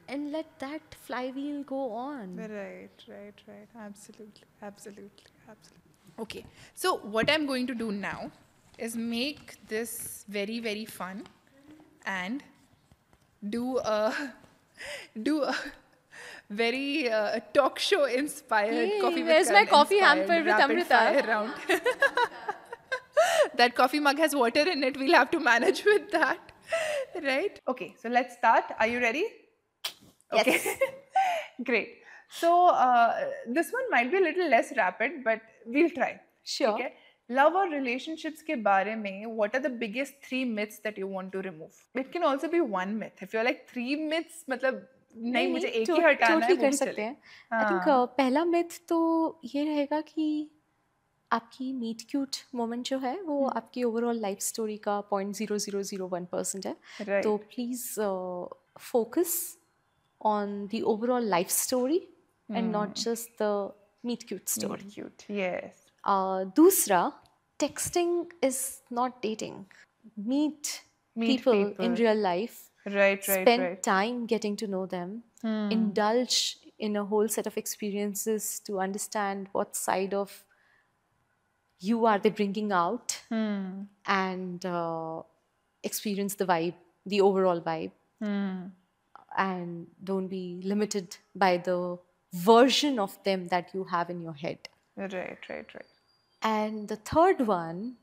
and let that flywheel go on. Right. Absolutely. Okay. So what I'm going to do now is make this very, very fun and do a very talk show inspired. Hey, Coffee with where's my Karan coffee inspired hamper with rapid Amrita? fire round. That coffee mug has water in it. We'll have to manage with that. Right? Okay, so let's start. Are you ready? Yes. Okay. Great. So this one might be a little less rapid, but we'll try. Sure. Okay. Love or relationships के बारे में, what are the biggest 3 myths that you want to remove? It can also be one myth. If you're like 3 myths, मतलब नहीं मुझे एक ही हटाना है, totally वो कर भी सकते चलेगा. हैं. I think पहला myth तो ये रहेगा कि आपकी मीट क्यूट मोमेंट जो है वो आपकी ओवरऑल लाइफ स्टोरी का 0.0001% है. Right. तो please focus on the overall life story and not just the meet cute story. Cute. Yes. दूसरा, texting is not dating. Meet people in real life. Right. Spend time getting to know them. Indulge in a whole set of experiences to understand what side of you are they bringing out, and experience the vibe, the overall vibe. And don't be limited by the version of them that you have in your head. Right. And the third one,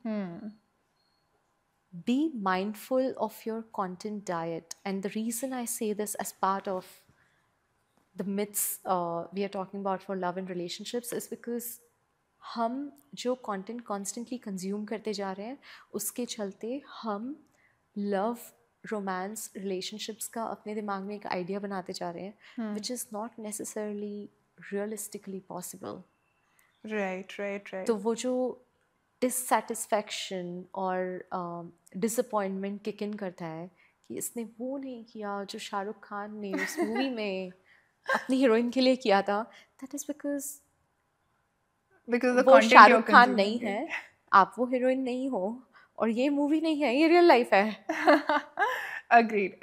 be mindful of your content diet. And the reason I say this as part of the myths we are talking about for love and relationships is because हम जो content constantly consume करते जा रहे हैं उसके चलते हम love, romance, relationships का अपने दिमाग में एक idea बनाते जा रहे हैं, which is not necessarily realistically possible. Right. तो वो जो dissatisfaction और disappointment kick in करता है कि इसने वो नहीं किया जो शाहरुख खान ने उस मूवी में अपनी हीरोइन के लिए किया था, that is because the वो content Shahrukh you're Khan consuming. नहीं है, आप वो हीरोइन नहीं हो और ये मूवी नहीं है, ये रियल लाइफ है. Agreed.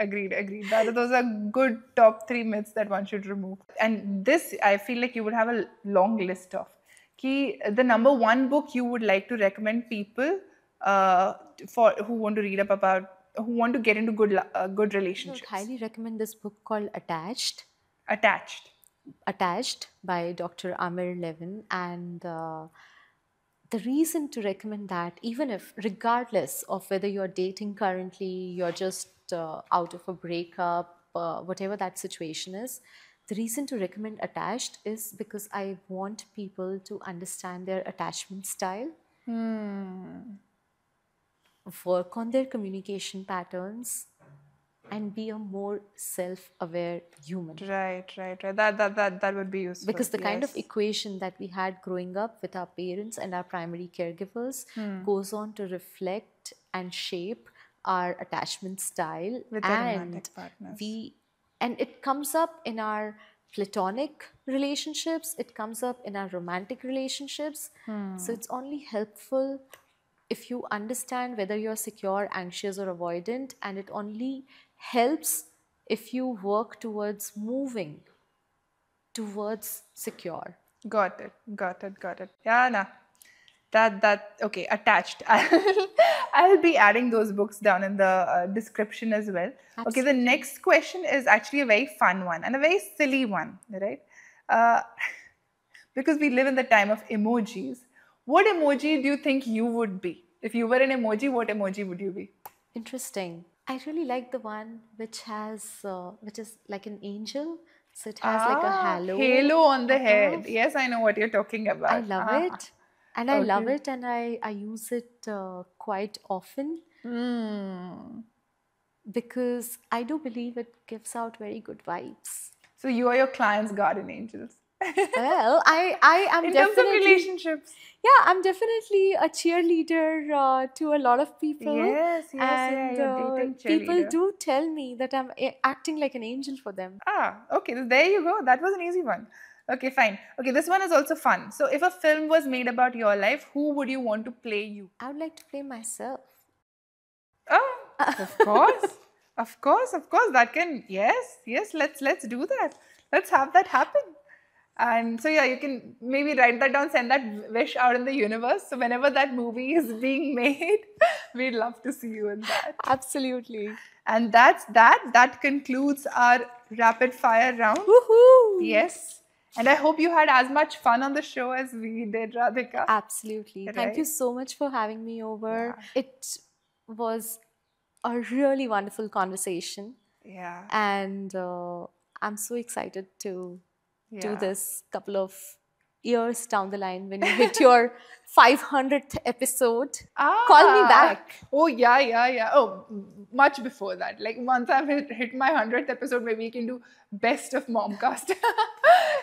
Those are good top 3 myths that one should remove. And this, I feel like you would have a long list of. Ki, the number 1 book you would like to recommend people for who want to read up about, who want to get into good I would relationships. highly recommend this book called Attached by Dr. Amir Levin. And the reason to recommend that, even if, regardless of whether you're dating currently, you're just out of a breakup, whatever that situation is, the reason to recommend Attached is because I want people to understand their attachment style, work on their communication patterns, and be a more self-aware human. Right. That would be useful. Because the kind of yes. equation that we had growing up with our parents and our primary caregivers goes on to reflect and shape our attachment style. With our romantic partners. And it comes up in our platonic relationships, it comes up in our romantic relationships. So it's only helpful if you understand whether you're secure, anxious, or avoidant, and it only helps if you work towards moving towards secure. Got it. Yeah, nah. That okay. Attached. I'll be adding those books down in the description as well. Absolutely. Okay, the next question is actually a very fun one and a very silly one, right? Because we live in the time of emojis. What emoji do you think you would be? If you were an emoji, what emoji would you be? Interesting. I really like the one which is like an angel. So it has like a halo on the head. Yes, I know what you're talking about. I love it. And I love it, and I use it quite often because I do believe it gives out very good vibes. So you are your client's guardian angels. Well, I am in definitely... terms of relationships. Yeah, I'm definitely a cheerleader to a lot of people. Yes, and you're dating people do tell me that I'm acting like an angel for them. Okay, there you go. That was an easy one. Okay, fine. Okay, this one is also fun. So if a film was made about your life, who would you want to play you? I would like to play myself. Oh, of course. Of course. That can, yes, let's do that. Let's have that happen. And so yeah, you can maybe write that down, send that wish out in the universe. So whenever that movie is being made, we'd love to see you in that. Absolutely. And that concludes our rapid fire round. Woohoo! Yes. And I hope you had as much fun on the show as we did, Radhika. Absolutely. Thank you Right. so much for having me over. Yeah. It was a really wonderful conversation, Yeah. and I'm so excited to do Yeah. this couple of years down the line when you hit your 500th episode. Call me back. Oh, yeah. Oh, much before that. Like, once I've hit my 100th episode, maybe we can do best of Momcast.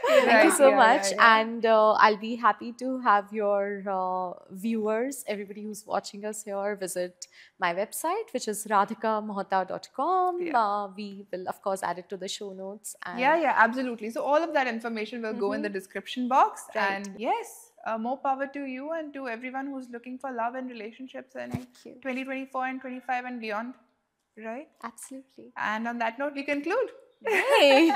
Thank you so much. And I'll be happy to have your viewers, everybody who's watching us here, visit my website, which is radhikamohta.com. Yeah. We will, of course, add it to the show notes. And Yeah, absolutely. So all of that information will go in the description box. Right. And yes, more power to you and to everyone who's looking for love and relationships in Thank you. 2024 and 25 and beyond. Right? Absolutely. And on that note, we conclude. Hey.